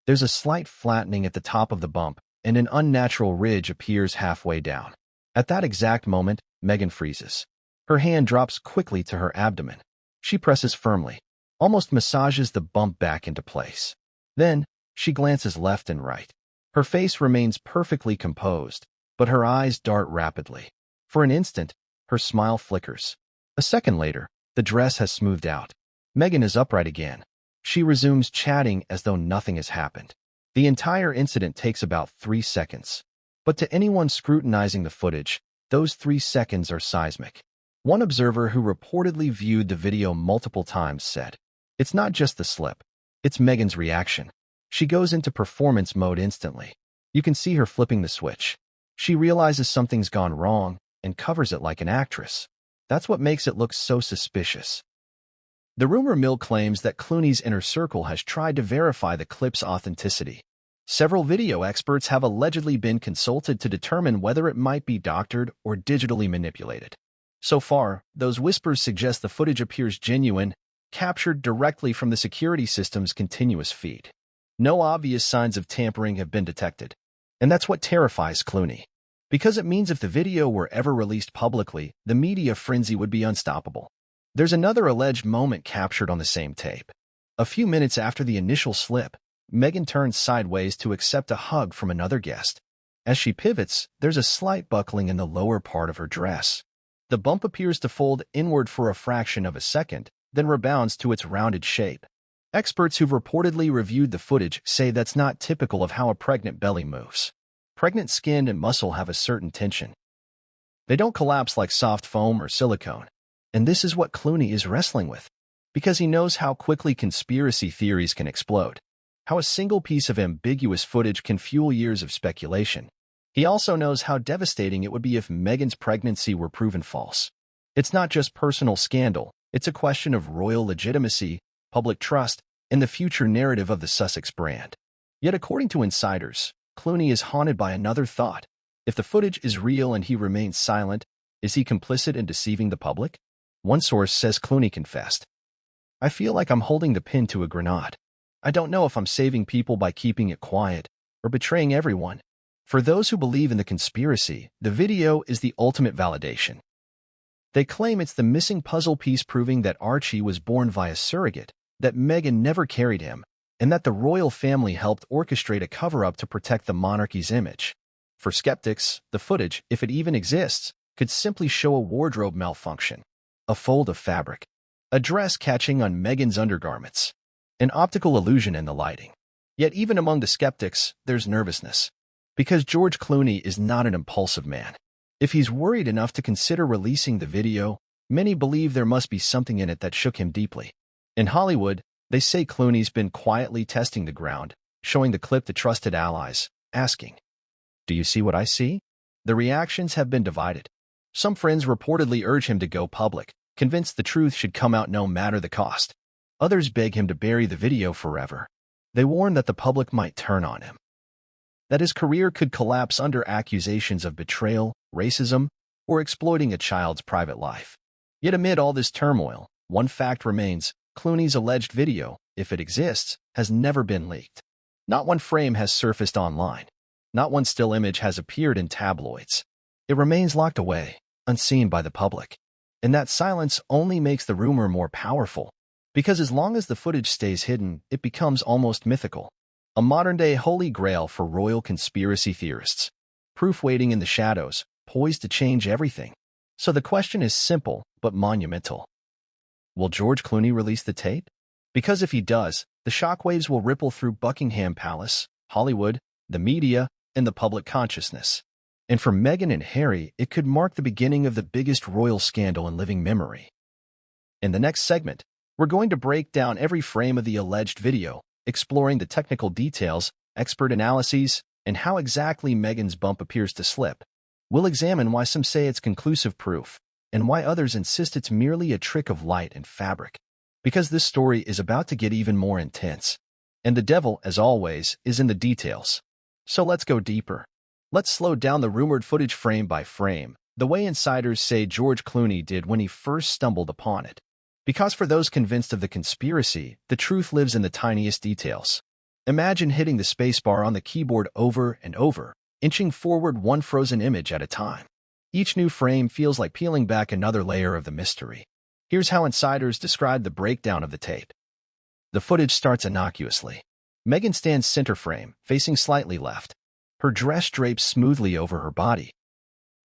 There's a slight flattening at the top of the bump, and an unnatural ridge appears halfway down. At that exact moment, Meghan freezes. Her hand drops quickly to her abdomen. She presses firmly, almost massages the bump back into place. Then, she glances left and right. Her face remains perfectly composed, but her eyes dart rapidly. For an instant, her smile flickers. A second later, the dress has smoothed out. Meghan is upright again. She resumes chatting as though nothing has happened. The entire incident takes about 3 seconds. But to anyone scrutinizing the footage, those 3 seconds are seismic. One observer who reportedly viewed the video multiple times said, "It's not just the slip. It's Meghan's reaction. She goes into performance mode instantly. You can see her flipping the switch. She realizes something's gone wrong and covers it like an actress. That's what makes it look so suspicious." The rumor mill claims that Clooney's inner circle has tried to verify the clip's authenticity. Several video experts have allegedly been consulted to determine whether it might be doctored or digitally manipulated. So far, those whispers suggest the footage appears genuine, captured directly from the security system's continuous feed. No obvious signs of tampering have been detected. And that's what terrifies Clooney. Because it means if the video were ever released publicly, the media frenzy would be unstoppable. There's another alleged moment captured on the same tape. A few minutes after the initial slip, Meghan turns sideways to accept a hug from another guest. As she pivots, there's a slight buckling in the lower part of her dress. The bump appears to fold inward for a fraction of a second, then rebounds to its rounded shape. Experts who've reportedly reviewed the footage say that's not typical of how a pregnant belly moves. Pregnant skin and muscle have a certain tension. They don't collapse like soft foam or silicone. And this is what Clooney is wrestling with, because he knows how quickly conspiracy theories can explode, how a single piece of ambiguous footage can fuel years of speculation. He also knows how devastating it would be if Meghan's pregnancy were proven false. It's not just personal scandal, it's a question of royal legitimacy, public trust, and the future narrative of the Sussex brand. Yet according to insiders, Clooney is haunted by another thought. If the footage is real and he remains silent, is he complicit in deceiving the public? One source says Clooney confessed, "I feel like I'm holding the pin to a grenade. I don't know if I'm saving people by keeping it quiet or betraying everyone." For those who believe in the conspiracy, the video is the ultimate validation. They claim it's the missing puzzle piece proving that Archie was born via surrogate, that Meghan never carried him, and that the royal family helped orchestrate a cover-up to protect the monarchy's image. For skeptics, the footage, if it even exists, could simply show a wardrobe malfunction, a fold of fabric, a dress catching on Meghan's undergarments, an optical illusion in the lighting. Yet even among the skeptics, there's nervousness. Because George Clooney is not an impulsive man. If he's worried enough to consider releasing the video, many believe there must be something in it that shook him deeply. In Hollywood, they say Clooney's been quietly testing the ground, showing the clip to trusted allies, asking, "Do you see what I see?" The reactions have been divided. Some friends reportedly urge him to go public, convinced the truth should come out no matter the cost. Others beg him to bury the video forever. They warn that the public might turn on him, that his career could collapse under accusations of betrayal, racism, or exploiting a child's private life. Yet amid all this turmoil, one fact remains: Clooney's alleged video, if it exists, has never been leaked. Not one frame has surfaced online. Not one still image has appeared in tabloids. It remains locked away, unseen by the public. And that silence only makes the rumor more powerful, because as long as the footage stays hidden, it becomes almost mythical. A modern-day holy grail for royal conspiracy theorists. Proof waiting in the shadows, poised to change everything. So the question is simple, but monumental. Will George Clooney release the tape? Because if he does, the shockwaves will ripple through Buckingham Palace, Hollywood, the media, and the public consciousness. And for Meghan and Harry, it could mark the beginning of the biggest royal scandal in living memory. In the next segment, we're going to break down every frame of the alleged video, exploring the technical details, expert analyses, and how exactly Meghan's bump appears to slip. We'll examine why some say it's conclusive proof, and why others insist it's merely a trick of light and fabric. Because this story is about to get even more intense. And the devil, as always, is in the details. So let's go deeper. Let's slow down the rumored footage frame by frame, the way insiders say George Clooney did when he first stumbled upon it. Because for those convinced of the conspiracy, the truth lives in the tiniest details. Imagine hitting the spacebar on the keyboard over and over, inching forward one frozen image at a time. Each new frame feels like peeling back another layer of the mystery. Here's how insiders describe the breakdown of the tape. The footage starts innocuously. Meghan stands center frame, facing slightly left. Her dress drapes smoothly over her body.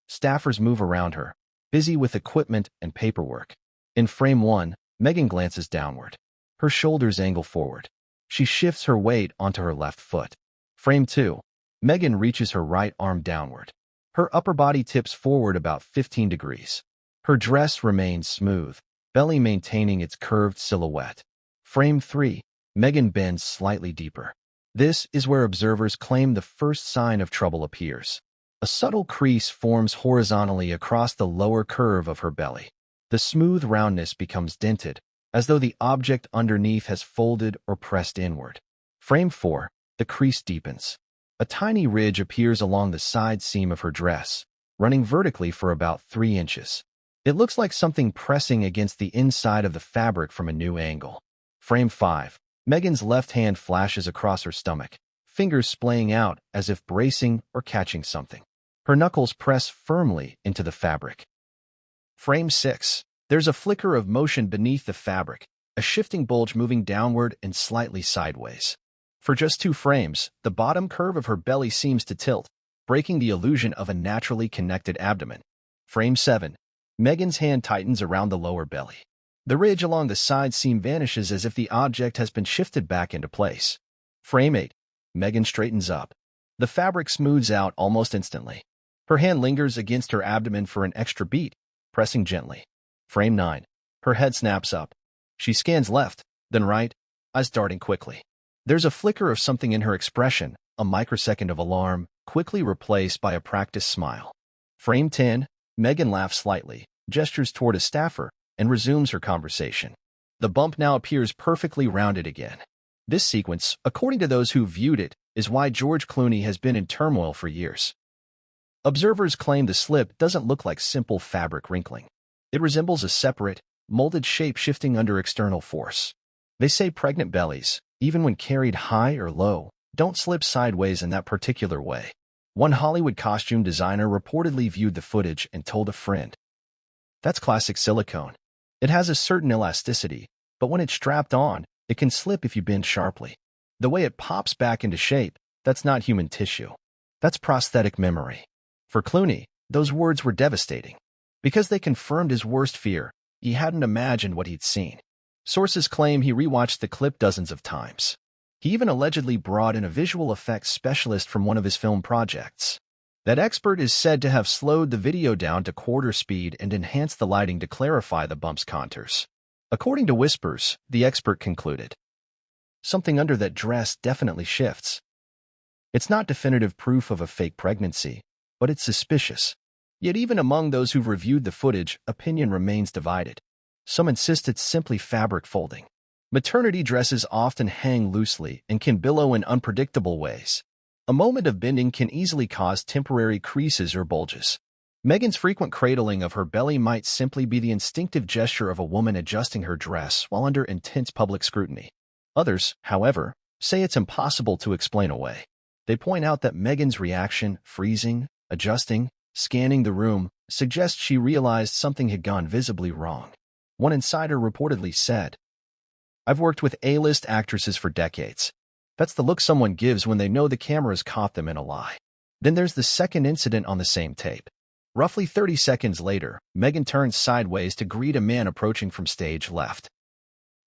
Staffers move around her, busy with equipment and paperwork. In frame 1, Meghan glances downward. Her shoulders angle forward. She shifts her weight onto her left foot. Frame 2, Meghan reaches her right arm downward. Her upper body tips forward about 15 degrees. Her dress remains smooth, belly maintaining its curved silhouette. Frame 3, Meghan bends slightly deeper. This is where observers claim the first sign of trouble appears. A subtle crease forms horizontally across the lower curve of her belly. The smooth roundness becomes dented, as though the object underneath has folded or pressed inward. Frame 4, The crease deepens. A tiny ridge appears along the side seam of her dress, running vertically for about 3 inches. It looks like something pressing against the inside of the fabric from a new angle. Frame 5. Meghan's left hand flashes across her stomach, fingers splaying out as if bracing or catching something. Her knuckles press firmly into the fabric. Frame 6. There's a flicker of motion beneath the fabric, a shifting bulge moving downward and slightly sideways. For just 2 frames, the bottom curve of her belly seems to tilt, breaking the illusion of a naturally connected abdomen. Frame 7. Meghan's hand tightens around the lower belly. The ridge along the side seam vanishes as if the object has been shifted back into place. Frame 8. Meghan straightens up. The fabric smooths out almost instantly. Her hand lingers against her abdomen for an extra beat, pressing gently. Frame 9. Her head snaps up. She scans left, then right, eyes darting quickly. There's a flicker of something in her expression, a microsecond of alarm, quickly replaced by a practiced smile. Frame 10. Meghan laughs slightly, gestures toward a staffer, and resumes her conversation. The bump now appears perfectly rounded again. This sequence, according to those who viewed it, is why George Clooney has been in turmoil for years. Observers claim the slip doesn't look like simple fabric wrinkling. It resembles a separate, molded shape shifting under external force. They say pregnant bellies, even when carried high or low, don't slip sideways in that particular way. One Hollywood costume designer reportedly viewed the footage and told a friend, "That's classic silicone. It has a certain elasticity, but when it's strapped on, it can slip if you bend sharply. The way it pops back into shape, that's not human tissue. That's prosthetic memory." For Clooney, those words were devastating. Because they confirmed his worst fear, he hadn't imagined what he'd seen. Sources claim he rewatched the clip dozens of times. He even allegedly brought in a visual effects specialist from one of his film projects. That expert is said to have slowed the video down to quarter speed and enhanced the lighting to clarify the bump's contours. According to whispers, the expert concluded, "Something under that dress definitely shifts." It's not definitive proof of a fake pregnancy, but it's suspicious. Yet even among those who've reviewed the footage, opinion remains divided. Some insist it's simply fabric folding. Maternity dresses often hang loosely and can billow in unpredictable ways. A moment of bending can easily cause temporary creases or bulges. Meghan's frequent cradling of her belly might simply be the instinctive gesture of a woman adjusting her dress while under intense public scrutiny. Others, however, say it's impossible to explain away. They point out that Meghan's reaction, freezing, adjusting, scanning the room, suggests she realized something had gone visibly wrong. One insider reportedly said, "I've worked with A-list actresses for decades. That's the look someone gives when they know the camera's caught them in a lie." Then there's the second incident on the same tape. Roughly 30 seconds later, Meghan turns sideways to greet a man approaching from stage left.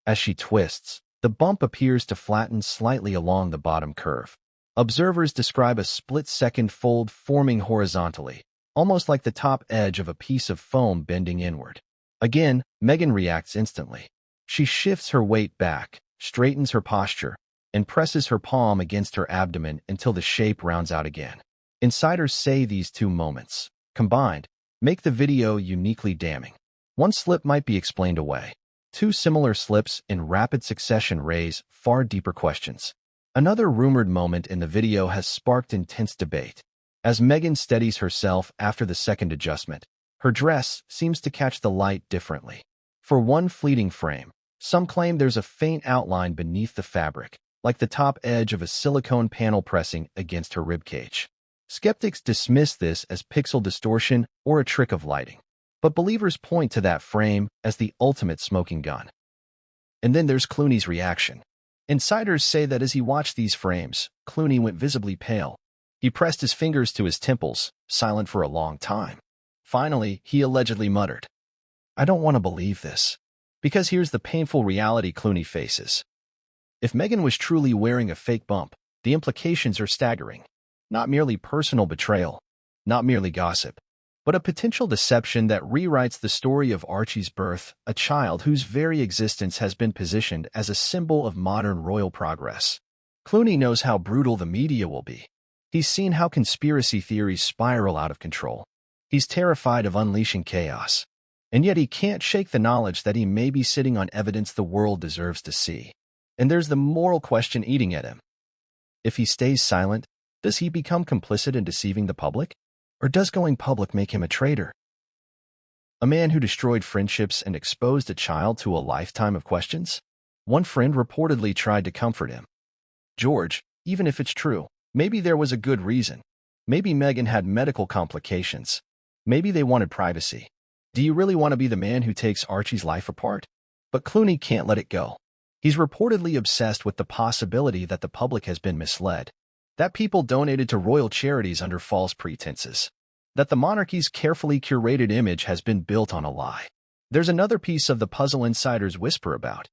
As she twists, the bump appears to flatten slightly along the bottom curve. Observers describe a split-second fold forming horizontally, almost like the top edge of a piece of foam bending inward. Again, Meghan reacts instantly. She shifts her weight back, straightens her posture, and presses her palm against her abdomen until the shape rounds out again. Insiders say these 2 moments, combined, make the video uniquely damning. One slip might be explained away. 2 similar slips in rapid succession raise far deeper questions. Another rumored moment in the video has sparked intense debate. As Meghan steadies herself after the second adjustment, her dress seems to catch the light differently. For one fleeting frame, some claim there's a faint outline beneath the fabric, like the top edge of a silicone panel pressing against her ribcage. Skeptics dismiss this as pixel distortion or a trick of lighting, but believers point to that frame as the ultimate smoking gun. And then there's Clooney's reaction. Insiders say that as he watched these frames, Clooney went visibly pale. He pressed his fingers to his temples, silent for a long time. Finally, he allegedly muttered, "I don't want to believe this." Because here's the painful reality Clooney faces. If Meghan was truly wearing a fake bump, the implications are staggering. Not merely personal betrayal, not merely gossip, but a potential deception that rewrites the story of Archie's birth, a child whose very existence has been positioned as a symbol of modern royal progress. Clooney knows how brutal the media will be. He's seen how conspiracy theories spiral out of control. He's terrified of unleashing chaos. And yet he can't shake the knowledge that he may be sitting on evidence the world deserves to see. And there's the moral question eating at him. If he stays silent, does he become complicit in deceiving the public? Or does going public make him a traitor? A man who destroyed friendships and exposed a child to a lifetime of questions? One friend reportedly tried to comfort him. George, even if it's true, maybe there was a good reason. Maybe Meghan had medical complications. Maybe they wanted privacy. Do you really want to be the man who takes Archie's life apart? But Clooney can't let it go. He's reportedly obsessed with the possibility that the public has been misled, that people donated to royal charities under false pretenses, that the monarchy's carefully curated image has been built on a lie. There's another piece of the puzzle insiders whisper about.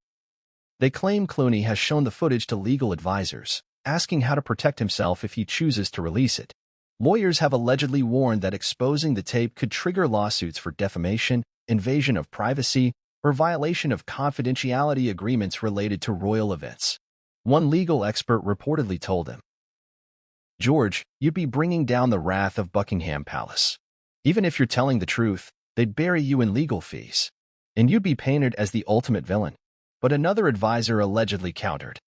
They claim Clooney has shown the footage to legal advisors, asking how to protect himself if he chooses to release it. Lawyers have allegedly warned that exposing the tape could trigger lawsuits for defamation, invasion of privacy, or violation of confidentiality agreements related to royal events. One legal expert reportedly told him, "George, you'd be bringing down the wrath of Buckingham Palace. Even if you're telling the truth, they'd bury you in legal fees, and you'd be painted as the ultimate villain." But another advisor allegedly countered,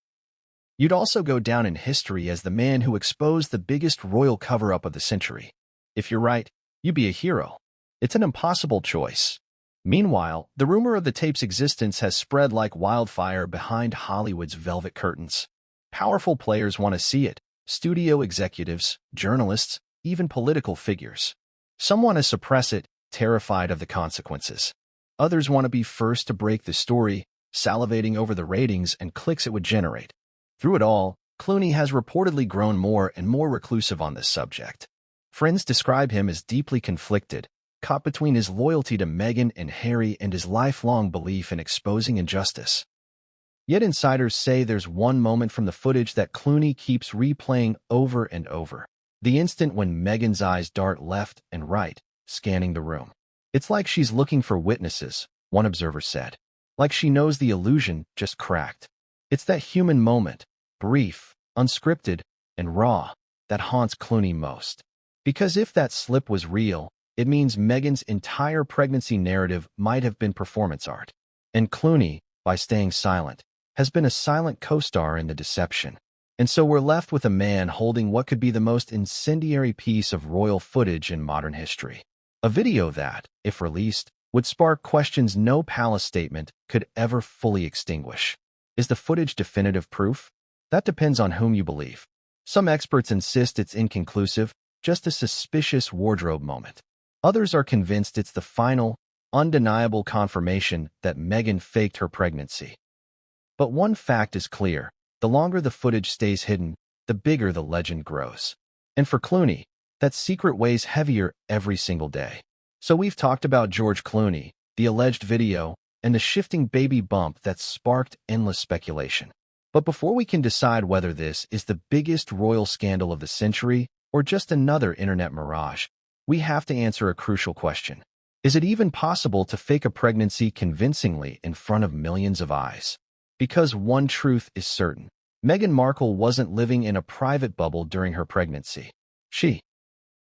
"You'd also go down in history as the man who exposed the biggest royal cover-up of the century. If you're right, you'd be a hero. It's an impossible choice." Meanwhile, the rumor of the tape's existence has spread like wildfire behind Hollywood's velvet curtains. Powerful players want to see it: studio executives, journalists, even political figures. Some want to suppress it, terrified of the consequences. Others want to be first to break the story, salivating over the ratings and clicks it would generate. Through it all, Clooney has reportedly grown more and more reclusive on this subject. Friends describe him as deeply conflicted, caught between his loyalty to Meghan and Harry and his lifelong belief in exposing injustice. Yet insiders say there's one moment from the footage that Clooney keeps replaying over and over. The instant when Meghan's eyes dart left and right, scanning the room. "It's like she's looking for witnesses," one observer said. "Like she knows the illusion just cracked." It's that human moment, brief, unscripted, and raw, that haunts Clooney most. Because if that slip was real, it means Meghan's entire pregnancy narrative might have been performance art. And Clooney, by staying silent, has been a silent co-star in the deception. And so we're left with a man holding what could be the most incendiary piece of royal footage in modern history. A video that, if released, would spark questions no palace statement could ever fully extinguish. Is the footage definitive proof? That depends on whom you believe. Some experts insist it's inconclusive, just a suspicious wardrobe moment. Others are convinced it's the final, undeniable confirmation that Meghan faked her pregnancy. But one fact is clear: the longer the footage stays hidden, the bigger the legend grows. And for Clooney, that secret weighs heavier every single day. So we've talked about George Clooney, the alleged video, and the shifting baby bump that sparked endless speculation. But before we can decide whether this is the biggest royal scandal of the century or just another internet mirage, we have to answer a crucial question. Is it even possible to fake a pregnancy convincingly in front of millions of eyes? Because one truth is certain: Meghan Markle wasn't living in a private bubble during her pregnancy.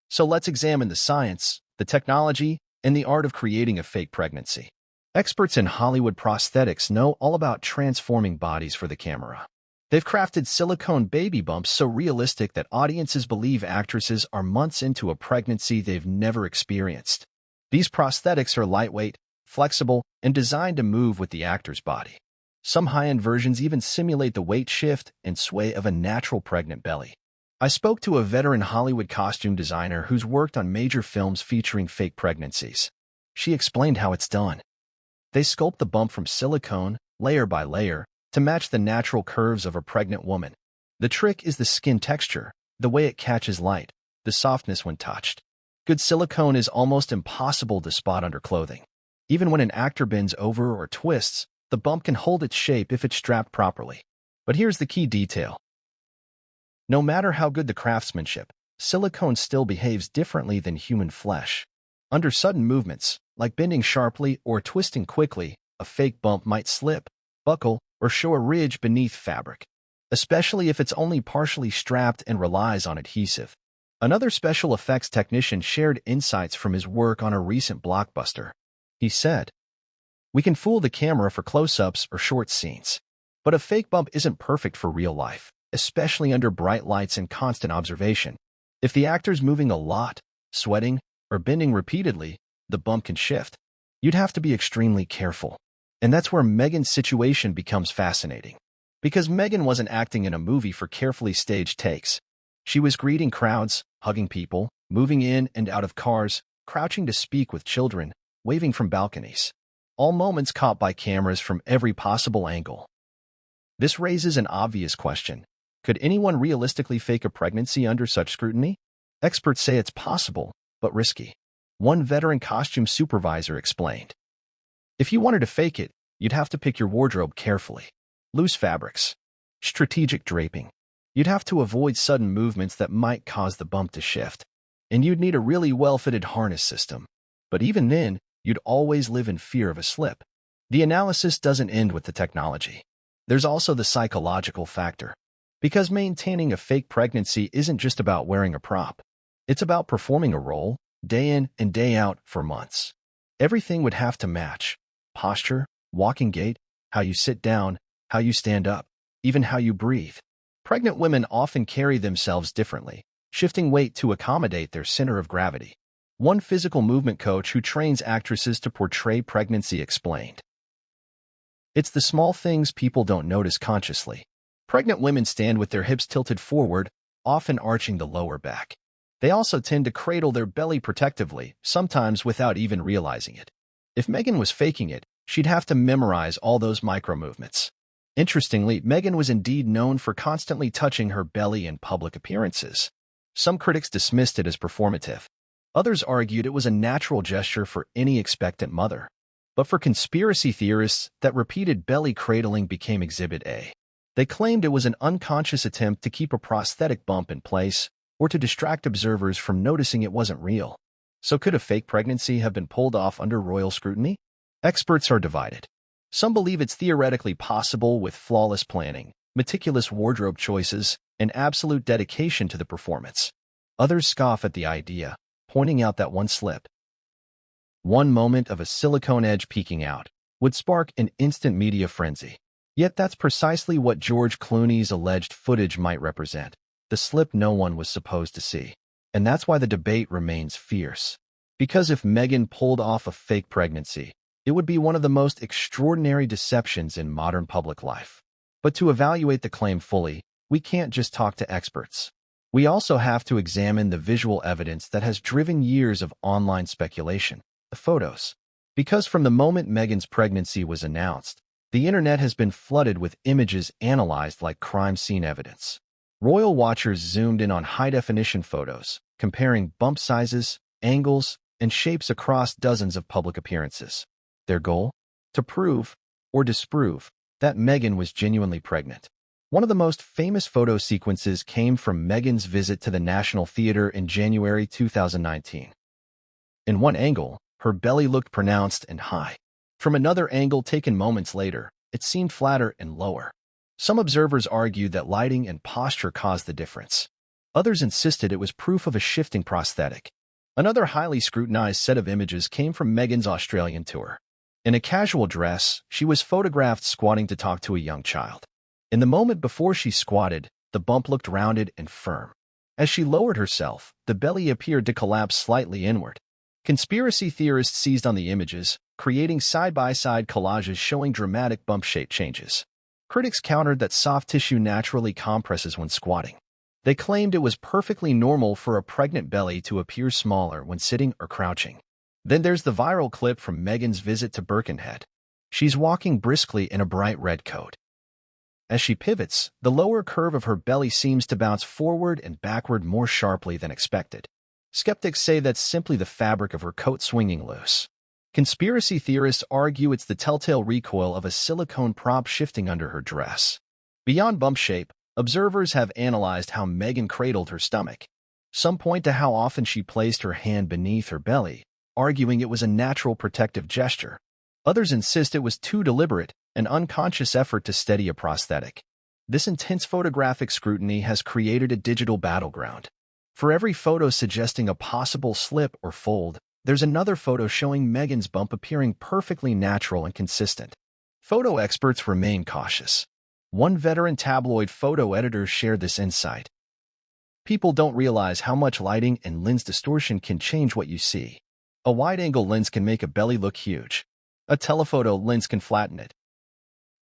So let's examine the science, the technology, and the art of creating a fake pregnancy. Experts in Hollywood prosthetics know all about transforming bodies for the camera. They've crafted silicone baby bumps so realistic that audiences believe actresses are months into a pregnancy they've never experienced. These prosthetics are lightweight, flexible, and designed to move with the actor's body. Some high-end versions even simulate the weight shift and sway of a natural pregnant belly. I spoke to a veteran Hollywood costume designer who's worked on major films featuring fake pregnancies. She explained how it's done. They sculpt the bump from silicone, layer by layer, to match the natural curves of a pregnant woman. The trick is the skin texture, the way it catches light, the softness when touched. Good silicone is almost impossible to spot under clothing. Even when an actor bends over or twists, the bump can hold its shape if it's strapped properly. But here's the key detail. No matter how good the craftsmanship, silicone still behaves differently than human flesh. Under sudden movements, like bending sharply or twisting quickly, a fake bump might slip, buckle, or show a ridge beneath fabric, especially if it's only partially strapped and relies on adhesive. Another special effects technician shared insights from his work on a recent blockbuster. He said, "We can fool the camera for close-ups or short scenes, but a fake bump isn't perfect for real life. especially under bright lights and constant observation. If the actor's moving a lot, sweating, or bending repeatedly, the bump can shift. You'd have to be extremely careful. And that's where Meghan's situation becomes fascinating. Because Meghan wasn't acting in a movie for carefully staged takes. She was greeting crowds, hugging people, moving in and out of cars, crouching to speak with children, waving from balconies. All moments caught by cameras from every possible angle. This raises an obvious question. Could anyone realistically fake a pregnancy under such scrutiny? Experts say it's possible, but risky. One veteran costume supervisor explained. If you wanted to fake it, you'd have to pick your wardrobe carefully. Loose fabrics. Strategic draping. You'd have to avoid sudden movements that might cause the bump to shift. And you'd need a really well-fitted harness system. But even then, you'd always live in fear of a slip. The analysis doesn't end with the technology. There's also the psychological factor. Because maintaining a fake pregnancy isn't just about wearing a prop. It's about performing a role, day in and day out, for months. Everything would have to match. Posture, walking gait, how you sit down, how you stand up, even how you breathe. Pregnant women often carry themselves differently, shifting weight to accommodate their center of gravity. One physical movement coach who trains actresses to portray pregnancy explained. It's the small things people don't notice consciously. Pregnant women stand with their hips tilted forward, often arching the lower back. They also tend to cradle their belly protectively, sometimes without even realizing it. If Meghan was faking it, she'd have to memorize all those micro-movements. Interestingly, Meghan was indeed known for constantly touching her belly in public appearances. Some critics dismissed it as performative. Others argued it was a natural gesture for any expectant mother. But for conspiracy theorists, that repeated belly cradling became Exhibit A. They claimed it was an unconscious attempt to keep a prosthetic bump in place or to distract observers from noticing it wasn't real. So could a fake pregnancy have been pulled off under royal scrutiny? Experts are divided. Some believe it's theoretically possible with flawless planning, meticulous wardrobe choices, and absolute dedication to the performance. Others scoff at the idea, pointing out that one slip, one moment of a silicone edge peeking out, would spark an instant media frenzy. Yet that's precisely what George Clooney's alleged footage might represent, the slip no one was supposed to see. And that's why the debate remains fierce. Because if Meghan pulled off a fake pregnancy, it would be one of the most extraordinary deceptions in modern public life. But to evaluate the claim fully, we can't just talk to experts. We also have to examine the visual evidence that has driven years of online speculation, the photos. Because from the moment Meghan's pregnancy was announced, the internet has been flooded with images analyzed like crime scene evidence. Royal watchers zoomed in on high-definition photos, comparing bump sizes, angles, and shapes across dozens of public appearances. Their goal? To prove, or disprove, that Meghan was genuinely pregnant. One of the most famous photo sequences came from Meghan's visit to the National Theatre in January 2019. In one angle, her belly looked pronounced and high. From another angle taken moments later, it seemed flatter and lower. Some observers argued that lighting and posture caused the difference. Others insisted it was proof of a shifting prosthetic. Another highly scrutinized set of images came from Meghan's Australian tour. In a casual dress, she was photographed squatting to talk to a young child. In the moment before she squatted, the bump looked rounded and firm. As she lowered herself, the belly appeared to collapse slightly inward. Conspiracy theorists seized on the images, creating side-by-side collages showing dramatic bump shape changes. Critics countered that soft tissue naturally compresses when squatting. They claimed it was perfectly normal for a pregnant belly to appear smaller when sitting or crouching. Then there's the viral clip from Meghan's visit to Birkenhead. She's walking briskly in a bright red coat. As she pivots, the lower curve of her belly seems to bounce forward and backward more sharply than expected. Skeptics say that's simply the fabric of her coat swinging loose. Conspiracy theorists argue it's the telltale recoil of a silicone prop shifting under her dress. Beyond bump shape, observers have analyzed how Meghan cradled her stomach. Some point to how often she placed her hand beneath her belly, arguing it was a natural protective gesture. Others insist it was too deliberate, an unconscious effort to steady a prosthetic. This intense photographic scrutiny has created a digital battleground. For every photo suggesting a possible slip or fold, there's another photo showing Meghan's bump appearing perfectly natural and consistent. Photo experts remain cautious. One veteran tabloid photo editor shared this insight. People don't realize how much lighting and lens distortion can change what you see. A wide-angle lens can make a belly look huge. A telephoto lens can flatten it.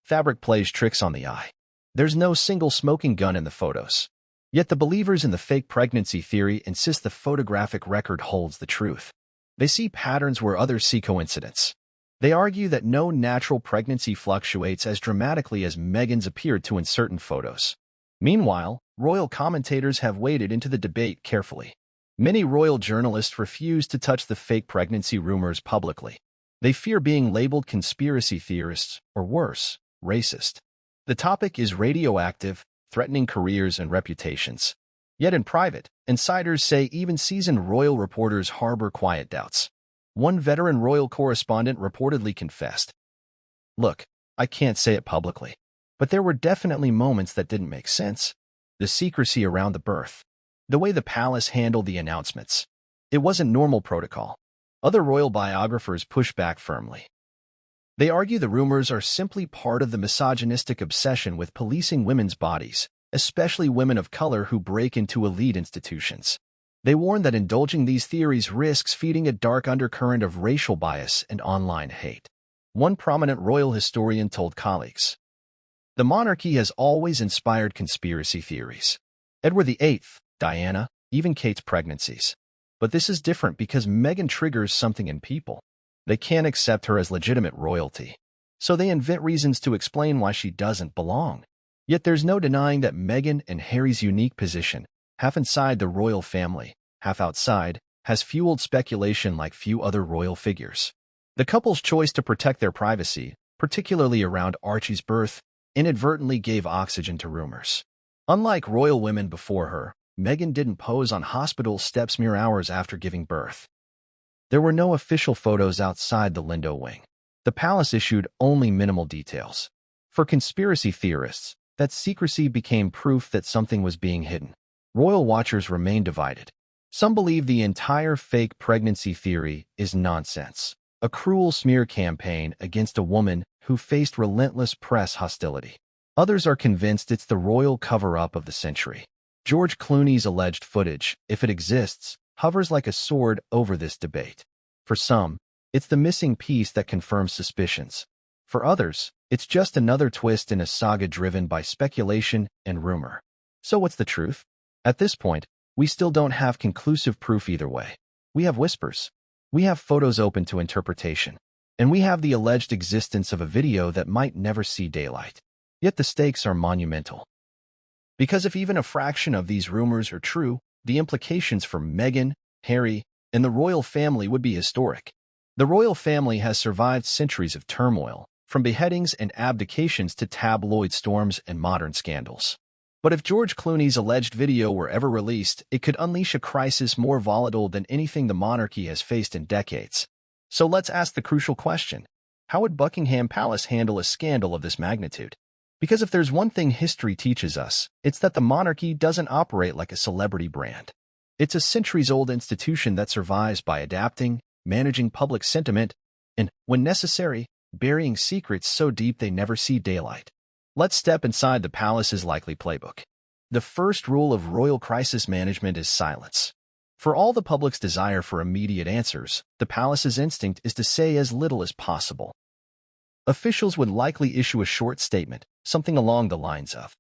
Fabric plays tricks on the eye. There's no single smoking gun in the photos. Yet the believers in the fake pregnancy theory insist the photographic record holds the truth. They see patterns where others see coincidence. They argue that no natural pregnancy fluctuates as dramatically as Meghan's appeared to in certain photos. Meanwhile, royal commentators have waded into the debate carefully. Many royal journalists refuse to touch the fake pregnancy rumors publicly. They fear being labeled conspiracy theorists, or worse, racist. The topic is radioactive, threatening careers and reputations. Yet in private, insiders say even seasoned royal reporters harbor quiet doubts. One veteran royal correspondent reportedly confessed, "Look, I can't say it publicly, but there were definitely moments that didn't make sense. The secrecy around the birth. The way the palace handled the announcements. It wasn't normal protocol." Other royal biographers push back firmly. They argue the rumors are simply part of the misogynistic obsession with policing women's bodies, especially women of color who break into elite institutions. They warn that indulging these theories risks feeding a dark undercurrent of racial bias and online hate. One prominent royal historian told colleagues, "The monarchy has always inspired conspiracy theories. Edward VIII, Diana, even Kate's pregnancies. But this is different because Meghan triggers something in people. They can't accept her as legitimate royalty. So they invent reasons to explain why she doesn't belong." Yet there's no denying that Meghan and Harry's unique position, half inside the royal family, half outside, has fueled speculation like few other royal figures. The couple's choice to protect their privacy, particularly around Archie's birth, inadvertently gave oxygen to rumors. Unlike royal women before her, Meghan didn't pose on hospital steps mere hours after giving birth. There were no official photos outside the Lindo wing. The palace issued only minimal details. For conspiracy theorists, that secrecy became proof that something was being hidden. Royal watchers remain divided. Some believe the entire fake pregnancy theory is nonsense, a cruel smear campaign against a woman who faced relentless press hostility. Others are convinced it's the royal cover-up of the century. George Clooney's alleged footage, if it exists, hovers like a sword over this debate. For some, it's the missing piece that confirms suspicions. For others, it's just another twist in a saga driven by speculation and rumor. So what's the truth? At this point, we still don't have conclusive proof either way. We have whispers. We have photos open to interpretation. And we have the alleged existence of a video that might never see daylight. Yet the stakes are monumental. Because if even a fraction of these rumors are true, the implications for Meghan, Harry, and the royal family would be historic. The royal family has survived centuries of turmoil, from beheadings and abdications to tabloid storms and modern scandals. But if George Clooney's alleged video were ever released, it could unleash a crisis more volatile than anything the monarchy has faced in decades. So let's ask the crucial question: how would Buckingham Palace handle a scandal of this magnitude? Because if there's one thing history teaches us, it's that the monarchy doesn't operate like a celebrity brand. It's a centuries-old institution that survives by adapting, managing public sentiment, and, when necessary, burying secrets so deep they never see daylight. Let's step inside the palace's likely playbook. The first rule of royal crisis management is silence. For all the public's desire for immediate answers, the palace's instinct is to say as little as possible. Officials would likely issue a short statement, something along the lines of,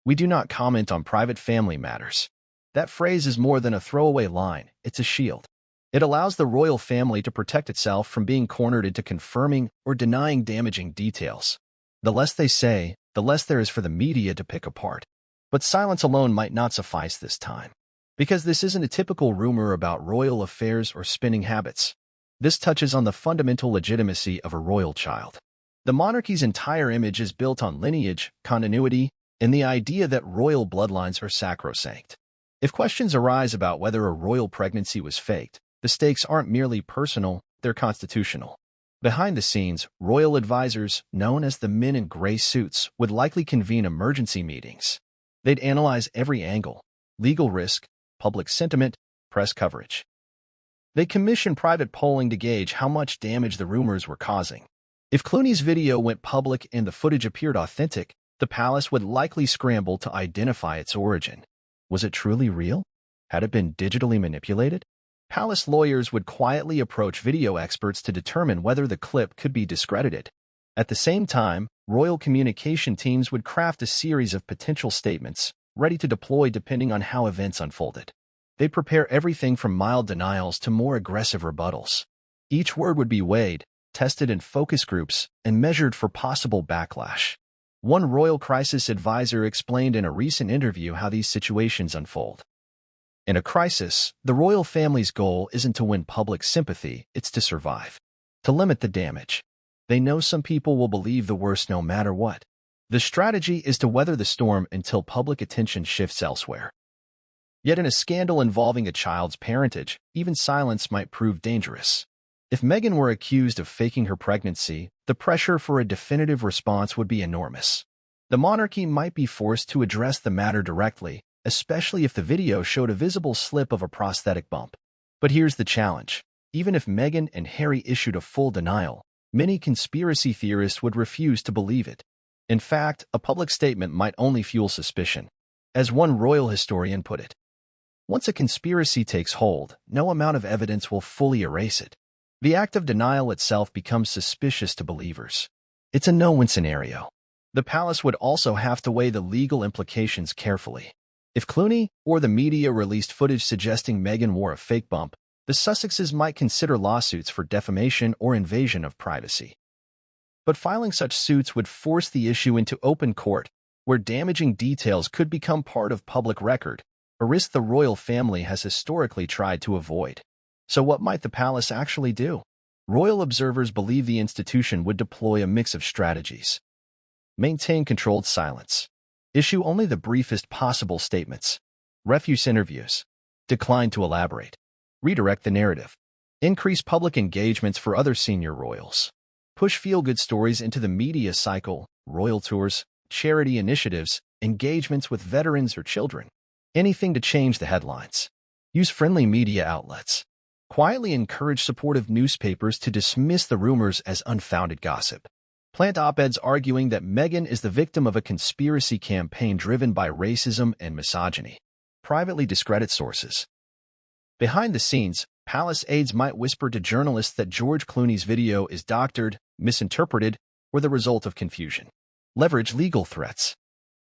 "We do not comment on private family matters." That phrase is more than a throwaway line, it's a shield. It allows the royal family to protect itself from being cornered into confirming or denying damaging details. The less they say, the less there is for the media to pick apart. But silence alone might not suffice this time. Because this isn't a typical rumor about royal affairs or spinning habits. This touches on the fundamental legitimacy of a royal child. The monarchy's entire image is built on lineage, continuity, and the idea that royal bloodlines are sacrosanct. If questions arise about whether a royal pregnancy was faked, the stakes aren't merely personal, they're constitutional. Behind the scenes, royal advisors, known as the men in gray suits, would likely convene emergency meetings. They'd analyze every angle: legal risk, public sentiment, press coverage. They commissioned private polling to gauge how much damage the rumors were causing. If Clooney's video went public and the footage appeared authentic, The palace would likely scramble to identify its origin. Was it truly real? Had it been digitally manipulated? Palace lawyers would quietly approach video experts to determine whether the clip could be discredited. At the same time, royal communication teams would craft a series of potential statements, ready to deploy depending on how events unfolded. They'd prepare everything from mild denials to more aggressive rebuttals. Each word would be weighed, tested in focus groups, and measured for possible backlash. One royal crisis advisor explained in a recent interview how these situations unfold. In a crisis, the royal family's goal isn't to win public sympathy, it's to survive. To limit the damage. They know some people will believe the worst no matter what. The strategy is to weather the storm until public attention shifts elsewhere. Yet in a scandal involving a child's parentage, even silence might prove dangerous. If Meghan were accused of faking her pregnancy, the pressure for a definitive response would be enormous. The monarchy might be forced to address the matter directly, especially if the video showed a visible slip of a prosthetic bump. But here's the challenge. Even if Meghan and Harry issued a full denial, many conspiracy theorists would refuse to believe it. In fact, a public statement might only fuel suspicion. As one royal historian put it, once a conspiracy takes hold, no amount of evidence will fully erase it. The act of denial itself becomes suspicious to believers. It's a no-win scenario. The palace would also have to weigh the legal implications carefully. If Clooney or the media released footage suggesting Meghan wore a fake bump, the Sussexes might consider lawsuits for defamation or invasion of privacy. But filing such suits would force the issue into open court, where damaging details could become part of public record, a risk the royal family has historically tried to avoid. So what might the palace actually do? Royal observers believe the institution would deploy a mix of strategies. Maintain controlled silence. Issue only the briefest possible statements. Refuse interviews. Decline to elaborate. Redirect the narrative. Increase public engagements for other senior royals. Push feel-good stories into the media cycle, royal tours, charity initiatives, engagements with veterans or children. Anything to change the headlines. Use friendly media outlets. Quietly encourage supportive newspapers to dismiss the rumors as unfounded gossip. Plant op-eds arguing that Meghan is the victim of a conspiracy campaign driven by racism and misogyny. Privately discredit sources. Behind the scenes, palace aides might whisper to journalists that George Clooney's video is doctored, misinterpreted, or the result of confusion. Leverage legal threats.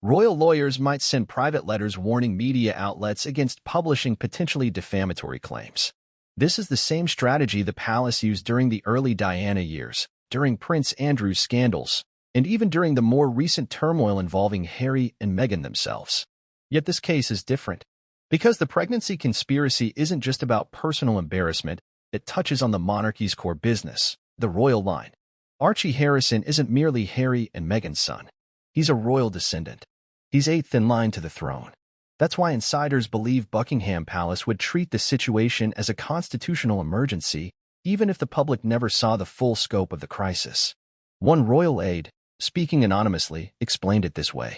Royal lawyers might send private letters warning media outlets against publishing potentially defamatory claims. This is the same strategy the palace used during the early Diana years, during Prince Andrew's scandals, and even during the more recent turmoil involving Harry and Meghan themselves. Yet this case is different. Because the pregnancy conspiracy isn't just about personal embarrassment, it touches on the monarchy's core business, the royal line. Archie Harrison isn't merely Harry and Meghan's son. He's a royal descendant. He's eighth in line to the throne. That's why insiders believe Buckingham Palace would treat the situation as a constitutional emergency, even if the public never saw the full scope of the crisis. One royal aide, speaking anonymously, explained it this way.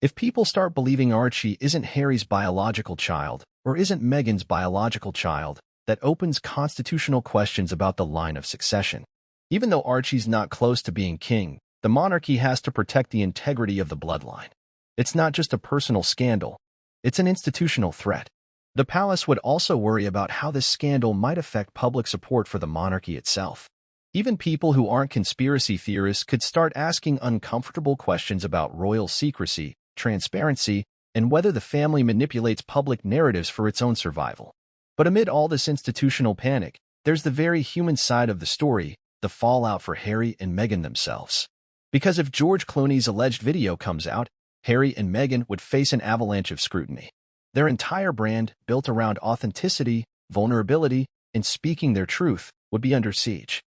If people start believing Archie isn't Harry's biological child, or isn't Meghan's biological child, that opens constitutional questions about the line of succession. Even though Archie's not close to being king, the monarchy has to protect the integrity of the bloodline. It's not just a personal scandal, it's an institutional threat. The palace would also worry about how this scandal might affect public support for the monarchy itself. Even people who aren't conspiracy theorists could start asking uncomfortable questions about royal secrecy, transparency, and whether the family manipulates public narratives for its own survival. But amid all this institutional panic, there's the very human side of the story, the fallout for Harry and Meghan themselves. Because if George Clooney's alleged video comes out, Harry and Meghan would face an avalanche of scrutiny. Their entire brand, built around authenticity, vulnerability, and speaking their truth, would be under siege.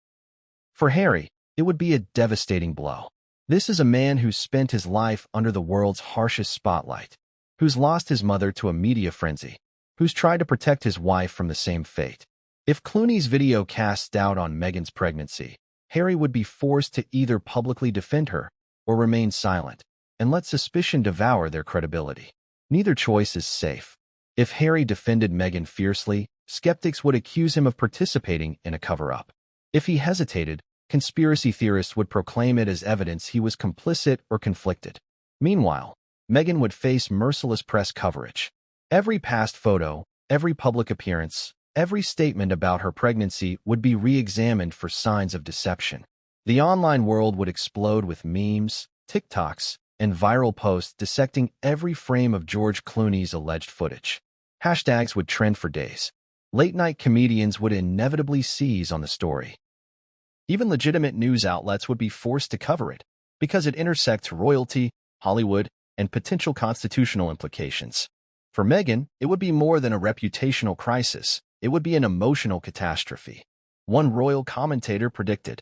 For Harry, it would be a devastating blow. This is a man who's spent his life under the world's harshest spotlight, who's lost his mother to a media frenzy, who's tried to protect his wife from the same fate. If Clooney's video casts doubt on Meghan's pregnancy, Harry would be forced to either publicly defend her or remain silent and let suspicion devour their credibility. Neither choice is safe. If Harry defended Meghan fiercely, skeptics would accuse him of participating in a cover-up. If he hesitated, conspiracy theorists would proclaim it as evidence he was complicit or conflicted. Meanwhile, Meghan would face merciless press coverage. Every past photo, every public appearance, every statement about her pregnancy would be re-examined for signs of deception. The online world would explode with memes, TikToks, and viral posts dissecting every frame of George Clooney's alleged footage. Hashtags would trend for days. Late-night comedians would inevitably seize on the story. Even legitimate news outlets would be forced to cover it, because it intersects royalty, Hollywood, and potential constitutional implications. For Meghan, it would be more than a reputational crisis. It would be an emotional catastrophe. One royal commentator predicted,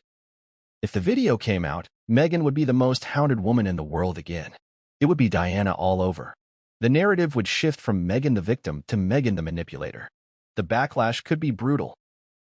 if the video came out, Meghan would be the most hounded woman in the world again. It would be Diana all over. The narrative would shift from Meghan the victim to Meghan the manipulator. The backlash could be brutal.